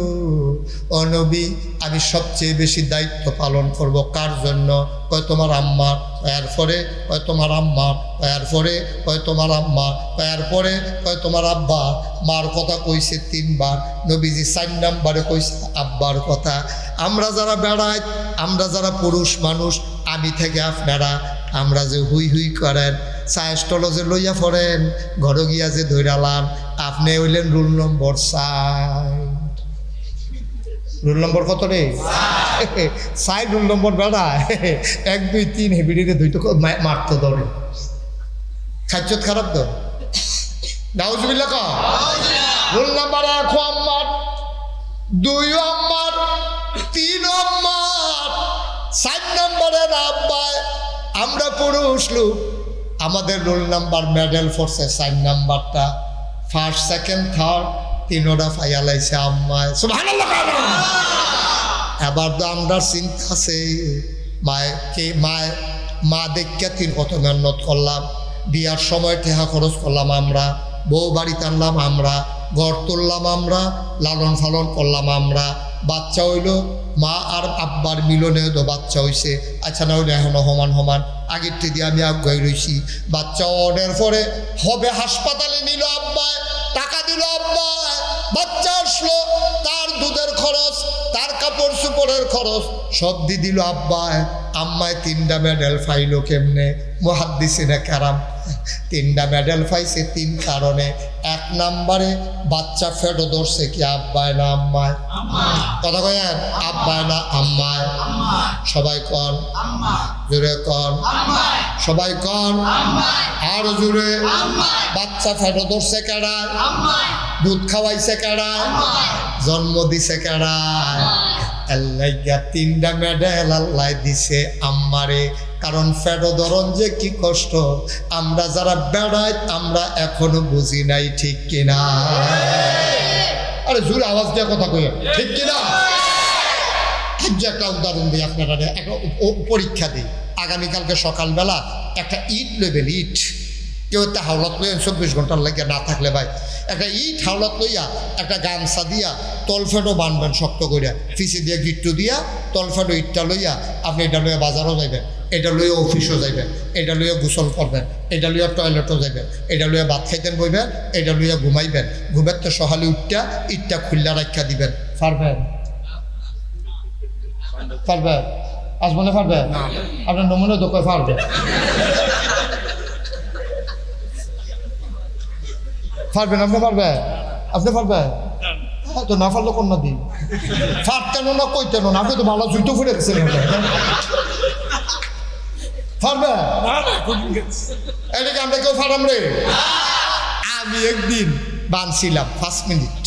ও নবী আমি সবচেয়ে বেশি দায়িত্ব পালন করব কার জন্য? কয় তোমার আম্মার। এরপরে কয় তোমার আম্মার, এরপরে কয় তোমার আম্মা, এরপরে কয় তোমার আব্বা। মার কথা কইছে 3 বার, নবীজি 4 নম্বরে কইছে আব্বার কথা। আমরা যারা বেড়াই, আমরা যারা পুরুষ মানুষ, আমি থেকে আপনারা আমরা যে হুই হুই করেন, চায়ের স্টল যে লইয়া পড়েন, ঘরে গিয়া যে ধৈরালাম, আপনি হইলেন রুল নম্বর 4। রুল নম্বর কত রে? 4 রুল নম্বর বেড়া 1 2 3 হেবিডিরে দুইটো মারতে ধরে, খাচ্ছত খারাপ তো নাউজুবিল্লাহ ক। রুল নম্বর 1 আম্মার, 2 আম্মার, 3 আম্মার, 4 নম্বরের আব্বায়। আমরা পুরুষ লোক, আমাদের রোল নাম্বার মেডেল ফোর্সে 4 নাম্বারটা, ফার্স্ট সেকেন্ড থার্ড 3টা ফাইয়ালাইছে আম্মায়। সুবহানাল্লাহ। এবার তো আমরা চিন্তা আছে মায়কে, মা দেখে 3 কত মেহনত করলাম, বিয়ার সময় টেহা খরচ করলাম আমরা, বউ বাড়ি টানলাম আমরা, ঘর তুললাম আমরা, লালন পালন করলাম আমরা, বাচ্চা হইল মা আর আব্বার মিলনে তো বাচ্চা হইছে। আচ্ছা না হইলে এখনো সমান সমান, আগের থেকে আমি আগাই রয়েছি। বাচ্চা অর্ডার পরে হবে হাসপাতালে নিল আব্বায়, টাকা দিল আব্বায়, বাচ্চা আসলো, তার দুধের খরচ, তার কাপড় চোপড়ের খরচ সব দিয়ে দিল আব্বায়। আম্মায় 3টা মেডেল পাইল কেমনে? মুহাদ্দিসিনে কেরাম 3টা মেডেল পাইছে 3 কারণে। 1 নম্বরে বাচ্চা ফেটো ধরছে কি আব্বায় না আম্মায়? কথা কয়েন আব্বায় না আম্মায়? সবাই কন জোরে কন সবাই কন আর জোরে বাচ্চা ফেটো ধরছে কেডায় দুধ খাওয়াইছে কেডায় জন্ম দিছে কেডায় আল্লাহ তিনটা মেডেল আল্লাহ দিছে আম্মারে কারণ ফেটো ধরন যে কি কষ্ট আমরা যারা বেড়াই আমরা এখনো বুঝি নাই ঠিক কিনা আরে জোরে আওয়াজ দিয়ে কথা কই ঠিক কিনা যে একটা উদাহরণ দিই আপনারা একটা পরীক্ষা দিই আগামীকালকে সকালবেলা একটা ইট লইবেন ইট কেউ একটা হাওলাত লইয়া 24 ঘন্টার লাগিয়া না থাকলে ভাই একটা ইট হাওলাত লইয়া একটা গামছা দিয়া তলফেটও বানবেন শক্ত করিয়া ফিসি দিয়ে গিট্টু দিয়া তলফেটো ইটটা লইয়া আপনি এটা লইয়া বাজারও যাইবেন এটা লইয়া অফিসও যাইবেন এটা লইয়া গোসল করবেন এটা লইয়া টয়লেটও যাইবেন এটা লইয়া ভাত খাইতেন বইবেন এটা লইয়া ঘুমাইবেন ঘুমের তো সকালে উঠটা ইটটা খুললা রাখা দিবেন পারবেন পারবে আজ মনে পারবে আপনার নমুনা তো কয় পারবে পারবেন আপনি পারবে আপনি পারবে তো না পারলে কোন দিন ফারতেন না কইতেন না আপনি তো ভালো জুতো ফুটে গেছেন পারবে এটাকে আমরা কেউ ফারাম রে আমি একদিন বানছিলাম 5 মিনিট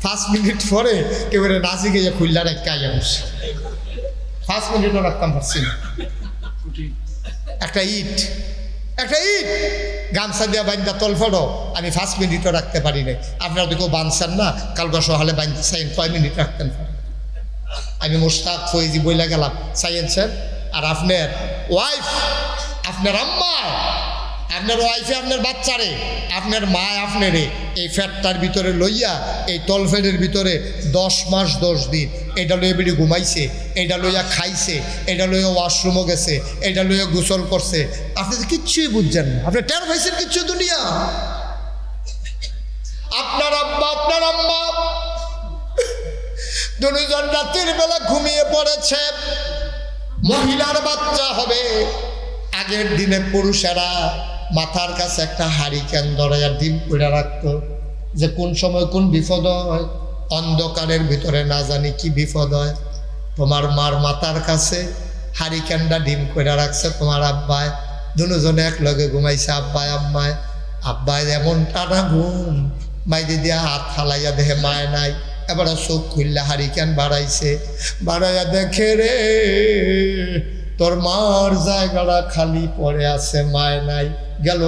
5 মিনিট পরে কেবারে নাচি গিয়ে খুললা রেখে আইয়া বসে 5 মিনিটও রাখতাম পারছি না একটা ইট গামছা দিয়া বান্ধা তলফেডো আমি 5 মিনিটও রাখতে পারি নাই আপনারা তো কেউ বাঁধছেন না কালকে সকালে বাঁধতে চাইন 6 মিনিট রাখতেন আমি মোস্তাক ফৈজি বইলা গেলাম সাইয়েন্সের আর আপনার ওয়াইফ আপনার আম্মা আপনার ওয়াইফে আপনার বাচ্চারে আপনার মা আপনারে এই ফ্যাটটার ভিতরে লইয়া এই তলফেটের ভিতরে 10 মাস 10 দিন এটা লইয়া বেড়ে ঘুমাইছে এটা লইয়া খাইছে এটা লইয়া ওয়াশরুমও গেছে এটা লইয়া গোসল করছে আপনি তো কিচ্ছুই বুঝছেন না আপনি টের পাইছেন কিচ্ছু দুনিয়া আপনার আম্মা দুজন রাতের বেলা ঘুমিয়ে পড়েছে মহিলার বাচ্চা হবে আগের দিনে পুরুষেরা মাথার কাছে একটা হারিকেন ধরাইয়া ডিম করে রাখতো যে কোন সময় কোন বিপদ হয় অন্ধকারের ভিতরে না জানি কি বিপদ হয় তোমার মার মাথার কাছে হারিকেনটা ডিম করে রাখছে তোমার আব্বায় দুজনে এক লগে ঘুমাইছে আব্বায় এমন টানা ঘুম মাইদি দিয়া হাত ফালাইয়া দেখে মায় নাই এবার চোখ খুললে হারিকেন বাড়াইয়া দেখে রে তোর মার জায়গাটা খালি পড়ে আছে মায় নাই গেল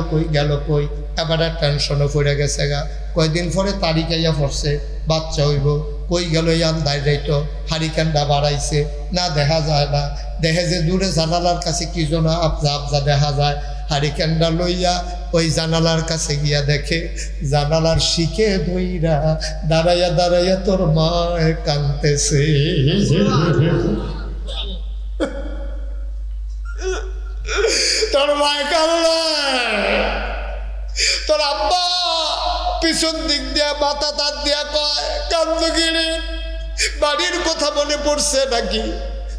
কই এবার টেনশনও পড়ে গেছে গা কয়দিন পরে তারিখ আইয়া পড়ছে বাচ্চা হইব কই গেল দায় যাইতো হারিকেনটা বাড়াইছে না দেখা যায় না দেখে যে দূরে জানালার কাছে কি যেন আবজা দেখা যায় হারিকেনটা লইয়া ওই জানালার কাছে গিয়া দেখে জানালার শিখে ধইরা দাঁড়াইয়া তোর মায় কাঁদতেছে তোর মায় কাঁদলে তোর আব্বা পিছন দিক দিয়া মাথা তার দিয়া কয় কান্দগিরি বাড়ির কথা মনে পড়ছে নাকি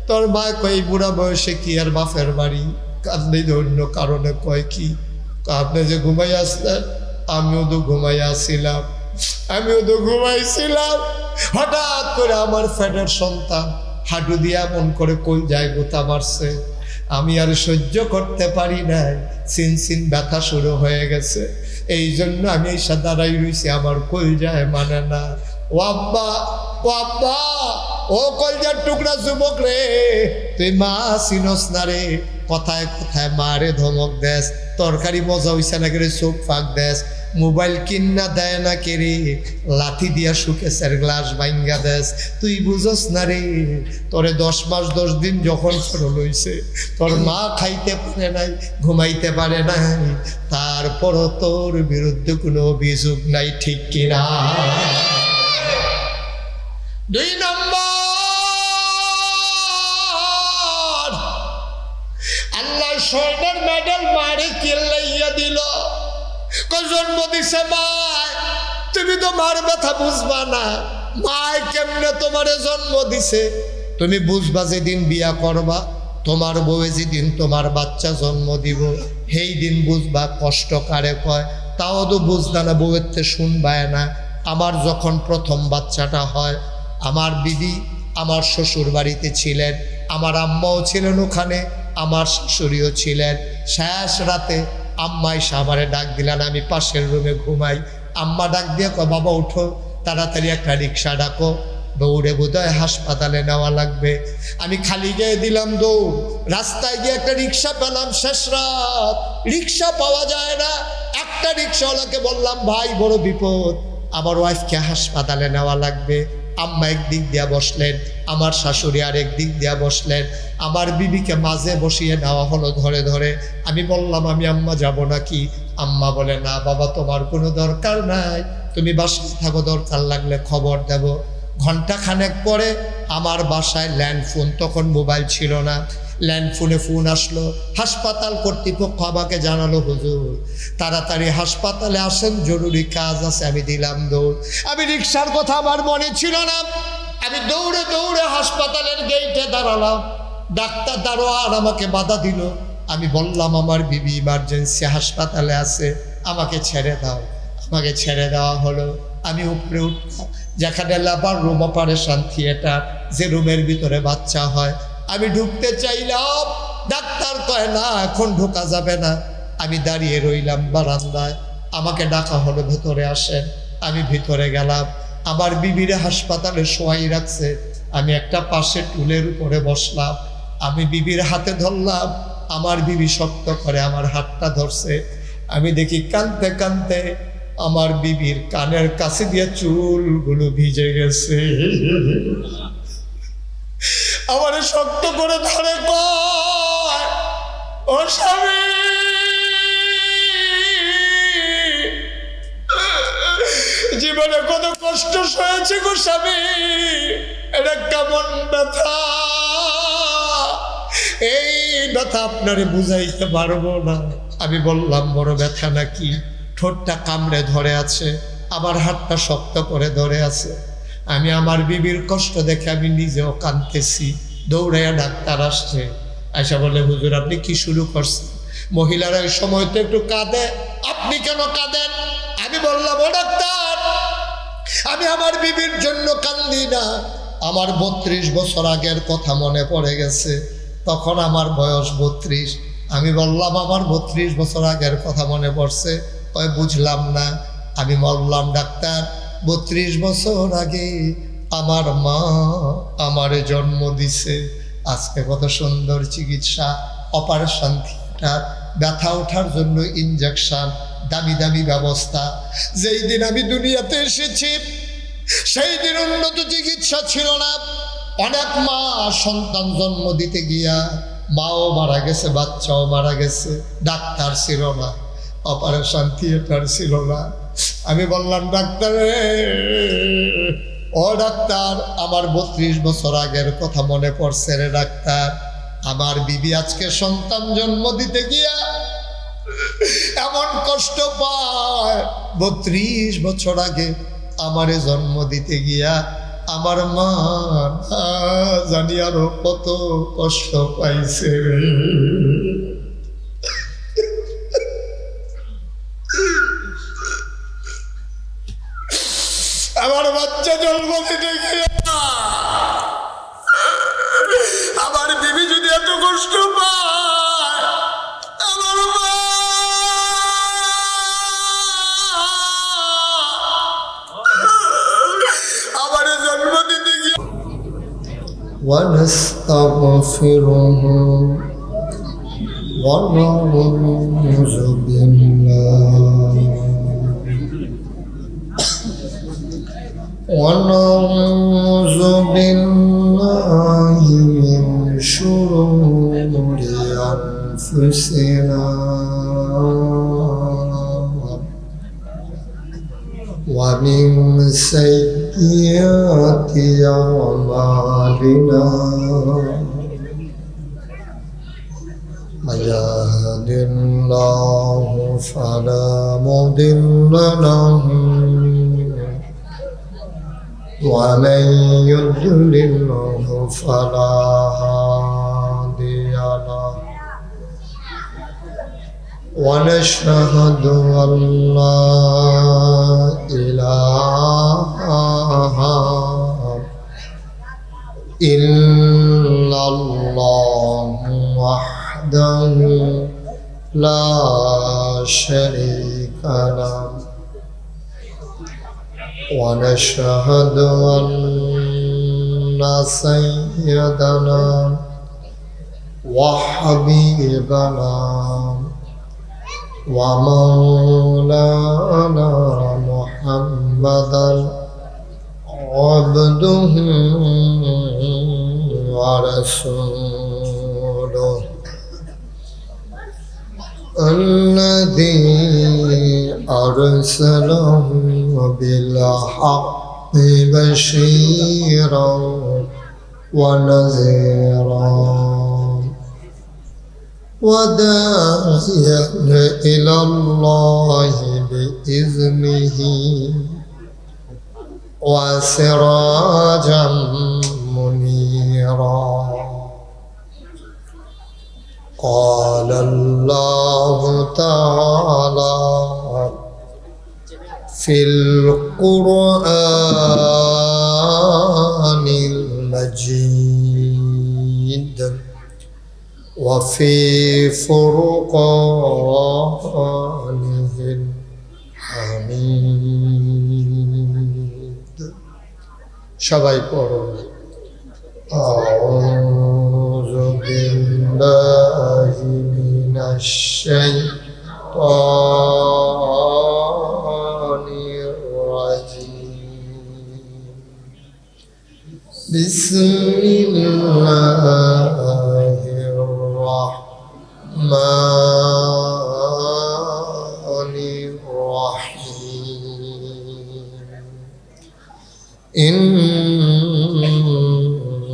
তোর মা কয় বুড়া বয়সে কি আর বাপের বাড়ি কান্দে অন্য কারণে কয় কি আপনি যে ঘুমাই আসলেন আমিও তো ঘুমাইছিলাম হঠাৎ করে আমার ফ্যাটের সন্তান হাঁটু দিয়া মন করে কই যায় গোতা মারছে আমি আর সহ্য করতে পারি নাই সিন ব্যথা শুরু হয়ে গেছে এই জন্য আমি এই দাঁড়াই রয়েছি আমার কই যায় মানে না ও আব্বা ও কলজার টুকরা যুবক রে তুই মা চিনস না রে কথায় মারে ধমক দেস তরকারি মজা হইছে না করে চোখ ফাঁক দেস মোবাইল কিন্না দেয় না কেরে লাঠি দিয়া সুকেশের গ্লাস ভাঙ্গা দেস তুই বুঝস না রে তোরে 10 মাস 10 দিন যখন সরল হইছে তোর মা খাইতে পারে নাই ঘুমাইতে পারে নাই তারপরও তোর বিরুদ্ধে কোনো অভিযোগ নাই ঠিক কিনা 2 নম্বর আল্লাহ স্বর্ণের মেডেল মারে কিল্লাইয়া দিল জন্ম দিছে মায় তুমি তো মার ব্যথা বুঝবা না মায় কেমনে তোমারে জন্ম দিছে তুমি বুঝবা যেদিন বিয়া করবা তোমার বউয়ে যেদিন তোমার বাচ্চা জন্ম দিব সেই দিন বুঝবা কষ্ট কারে কয় তাও তো বুঝবা না বউয়ের তে শুনবায় না আমার যখন প্রথম বাচ্চাটা হয় আমার বিবি আমার শ্বশুর বাড়িতে ছিলেন, আমার আম্মাও ছিলেন ওখানে, আমার শাশুড়িও ছিলেন। শেষ রাতে আম্মা এসে আমারে ডাক দিলেন, আমি পাশের রুমে ঘুমাই। আম্মা ডাক দিয়ে কয়, বাবা উঠো, তাড়াতাড়ি একটা রিক্সা ডাকো, দৌড়ে বোধহয় হাসপাতালে নেওয়া লাগবে। আমি খালি গিয়ে দিলাম দৌড়, রাস্তায় গিয়ে একটা রিক্সা পেলাম। শেষ রাত, রিক্সা পাওয়া যায় না। একটা রিক্সাওয়ালাকে বললাম, ভাই বড় বিপদ, আমার ওয়াইফকে হাসপাতালে নেওয়া লাগবে। আম্মা একদিক দিয়া বসলেন, আমার শাশুড়ি আর একদিক দিয়া বসলেন। আমার বিবিকে মাঝে বসিয়ে নেওয়া হলো ধরে ধরে। আমি বললাম, আমি আম্মা যাব নাকি? আম্মা বলে, না বাবা, তোমার কোনো দরকার নাই, তুমি বাসায় থাকো, দরকার লাগলে খবর দেব। ঘন্টা খানেক পরে আমার বাসায় ল্যান্ড ফোন, তখন মোবাইল ছিল না, ল্যান্ড ফোনে ফোন আসলো। হাসপাতাল কর্তৃপক্ষ আমাকে জানালো, হুজুর তাড়াতাড়ি হাসপাতালে আসেন, জরুরি কাজ আছে। আমি দিলাম দৌড়। আমি রিক্সার কথা আমার মনে ছিল না। আমি দৌড়ে দৌড়ে হাসপাতালের গেইটে দাঁড়ালাম। ডাক্তার দারোয়ান আমাকে বাধা দিল। আমি বললাম, আমার বিবি ইমার্জেন্সি হাসপাতালে আছে, আমাকে ছেড়ে দাও। আমাকে ছেড়ে দেওয়া হলো। আমি উপরে উঠলাম, যেখানে লেবার রুম, অপারেশন থিয়েটার, যে রুমের ভিতরে বাচ্চা হয়। আমি ঢুকতে চাইলাম, ডাক্তার কয় না, এখন ঢোকা যাবে না। আমি দাঁড়িয়ে রইলাম বারান্দায়। আমাকে ডাকা হলো, ভেতরে আসেন। আমি ভিতরে গেলাম। আমার বিবিরে হাসপাতালে শোয়াই রাখছে। আমি একটা পাশে টুলের উপরে বসলাম। আমি বিবির হাতে ধরলাম, আমার বিবি শক্ত করে আমার হাতটা ধরছে। আমি দেখি কাঁদতে কাঁদতে আমার বিবির কানের কাছে দিয়ে চুলগুলো ভিজে গেছে। আমার শক্ত করে ধরে কয়, ও স্বামী, জীবনে কত কষ্ট সয়েছে গো স্বামী, এটা কেমন ব্যথা, এই ব্যথা আপনারে বুঝাইতে পারবো না। আমি বললাম, বড় ব্যথা নাকি? ঠোঁটটা কামড়ে ধরে আছে, আমার হাতটা শক্ত করে ধরে আছে। আমি আমার বিবির কষ্ট দেখে আমি নিজেও কাঁদতেছি। দৌড়াইয়া ডাক্তার আসছে, আয়সা বলে, হুজুর আপনি কি শুরু করছেন? মহিলারা এই সময় তো একটু কাঁদে, আপনি কেন কাঁদেন? আমি বললাম, ও ডাক্তার, আমি আমার বিবির জন্য কান্দি না, আমার 32 বছর আগের কথা মনে পড়ে গেছে। তখন আমার বয়স 32। আমি বললাম, আমার 32 বছর আগের কথা মনে পড়ছে। কয়, বুঝলাম না। আমি বললাম, ডাক্তার 32 বছর আগে আমার মা আমারে জন্ম দিছে। আজকে কত সুন্দর চিকিৎসা, অপারেশন থিয়েটার, ব্যথা ওঠার জন্য ইনজেকশন, দামি দামি ব্যবস্থা। যেই দিন আমি দুনিয়াতে এসেছি সেই দিন উন্নত চিকিৎসা ছিল না। অনেক মা সন্তান জন্ম দিতে গিয়া মাও মারা গেছে, বাচ্চাও মারা গেছে, ডাক্তার ছিল না, অপারেশন থিয়েটার ছিল না। আমি বললাম, ডাক্তার, ও ডাক্তার, আমার 32 বছর আগের কথা মনে পড়ছে রে ডাক্তার। আমার বিবি আজকে সন্তান জন্ম দিতে গিয়া এমন কষ্ট পায়। 32 বছর আগে আমারে জন্ম দিতে গিয়া আমার মা জানি আরো কত কষ্ট পাইছে রে। আমার বাচ্চা জন্ম দিতে গিয়া আমার বিবি যদি এত কষ্ট পায়, আমার মা আমার জন্ম দিতে গিয়া। ونستغفره ونعوذ بالله من شرور أنفسنا ومن سيئات أعمالنا من يهد الله فلا مضل له ومن يضلله فلا هادي له ونشهد أن لا إله إلا الله وحده لا شريك له ونشهد أن سيدنا وحبيبنا ومولانا محمدا عبده ورسوله الذي أرسله بالحق بشيرا ونذيرا وداعيا إلى الله بإذنه وسراجا منيرا قال الله تعالى في القرآن المجيد وفي فرقانه الحميد সবাই পড়ুন أعوذ بالله من الشيطان الرجيم بسم الله الرحمن الرحيم إن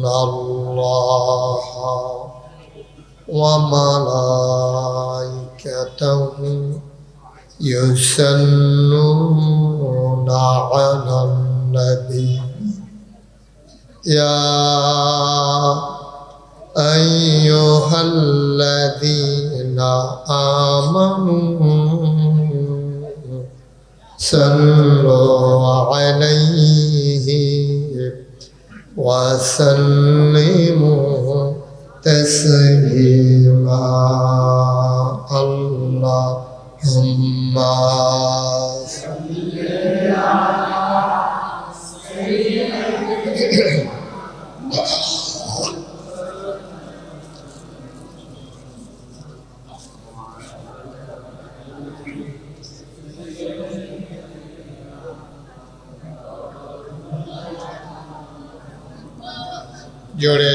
الله وملائكته يصلون على النبي يا أيها الذين آمنوا صلوا عليه وسلموا تسليما اللهم صل على سيدنا জোরে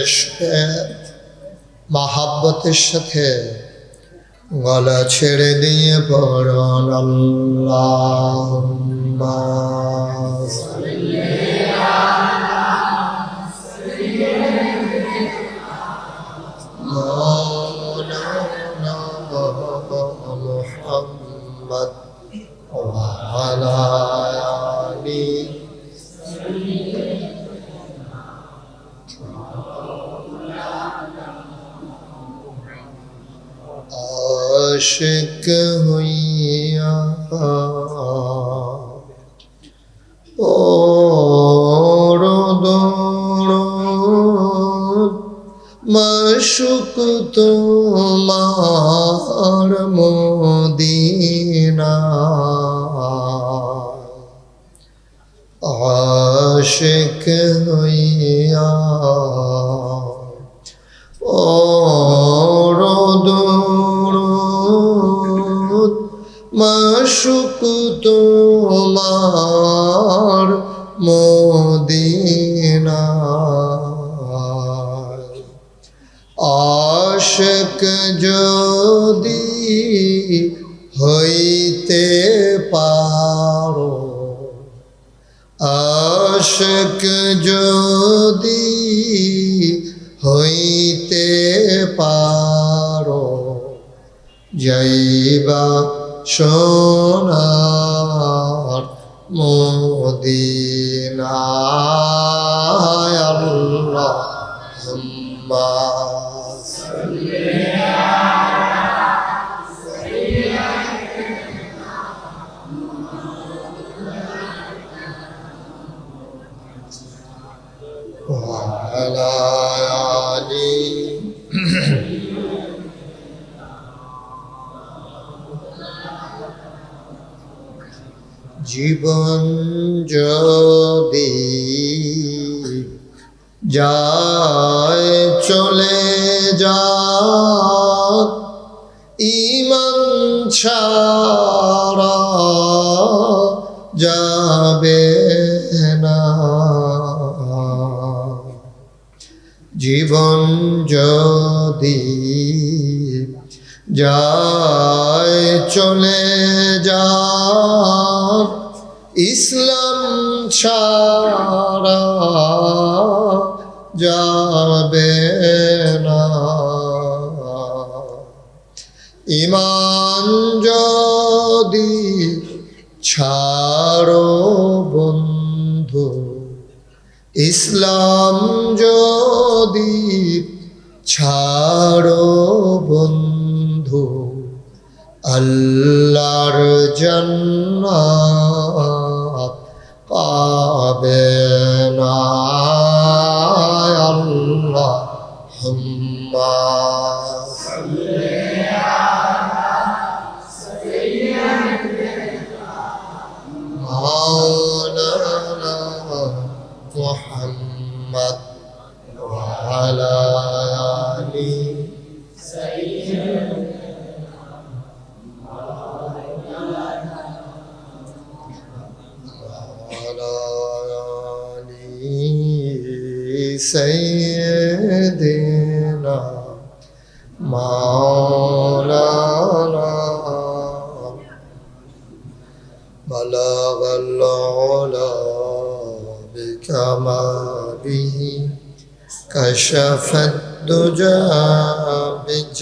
মহাব্বতের সাথে গলা ছেড়ে দিয়ে পড়ুন আল্লাহুম্মা মাওলানা মুহাম্মদ ওয়া আলা আলি आशिक हुइया মাশুক তোমার মদিনা আশিক হইয়া মাশুক তোমার মদিনা আশিক যদি হইতে পারো আশিক যদি হইতে পারো যাইবা সোনার মদিনায় আল্লাহুম্মা وعلى আলি জীবন যদি যায় চলে যাক ঈমান ছাড়া যাবে না জীবন যদি যায় চলে যাক ইসলাম ছাড়া যাবে না ঈমান যদি ছাড়ো বন্ধু ইসলাম যদি ছাড়ো বন্ধু আল্লাহর জান্নাত পাবে না আল্লাহুম্মা মাওলানা মুহাম্মদ ওয়া আলা আলি سيدنا مولانا بلغ العلا بكماله كشف الدجى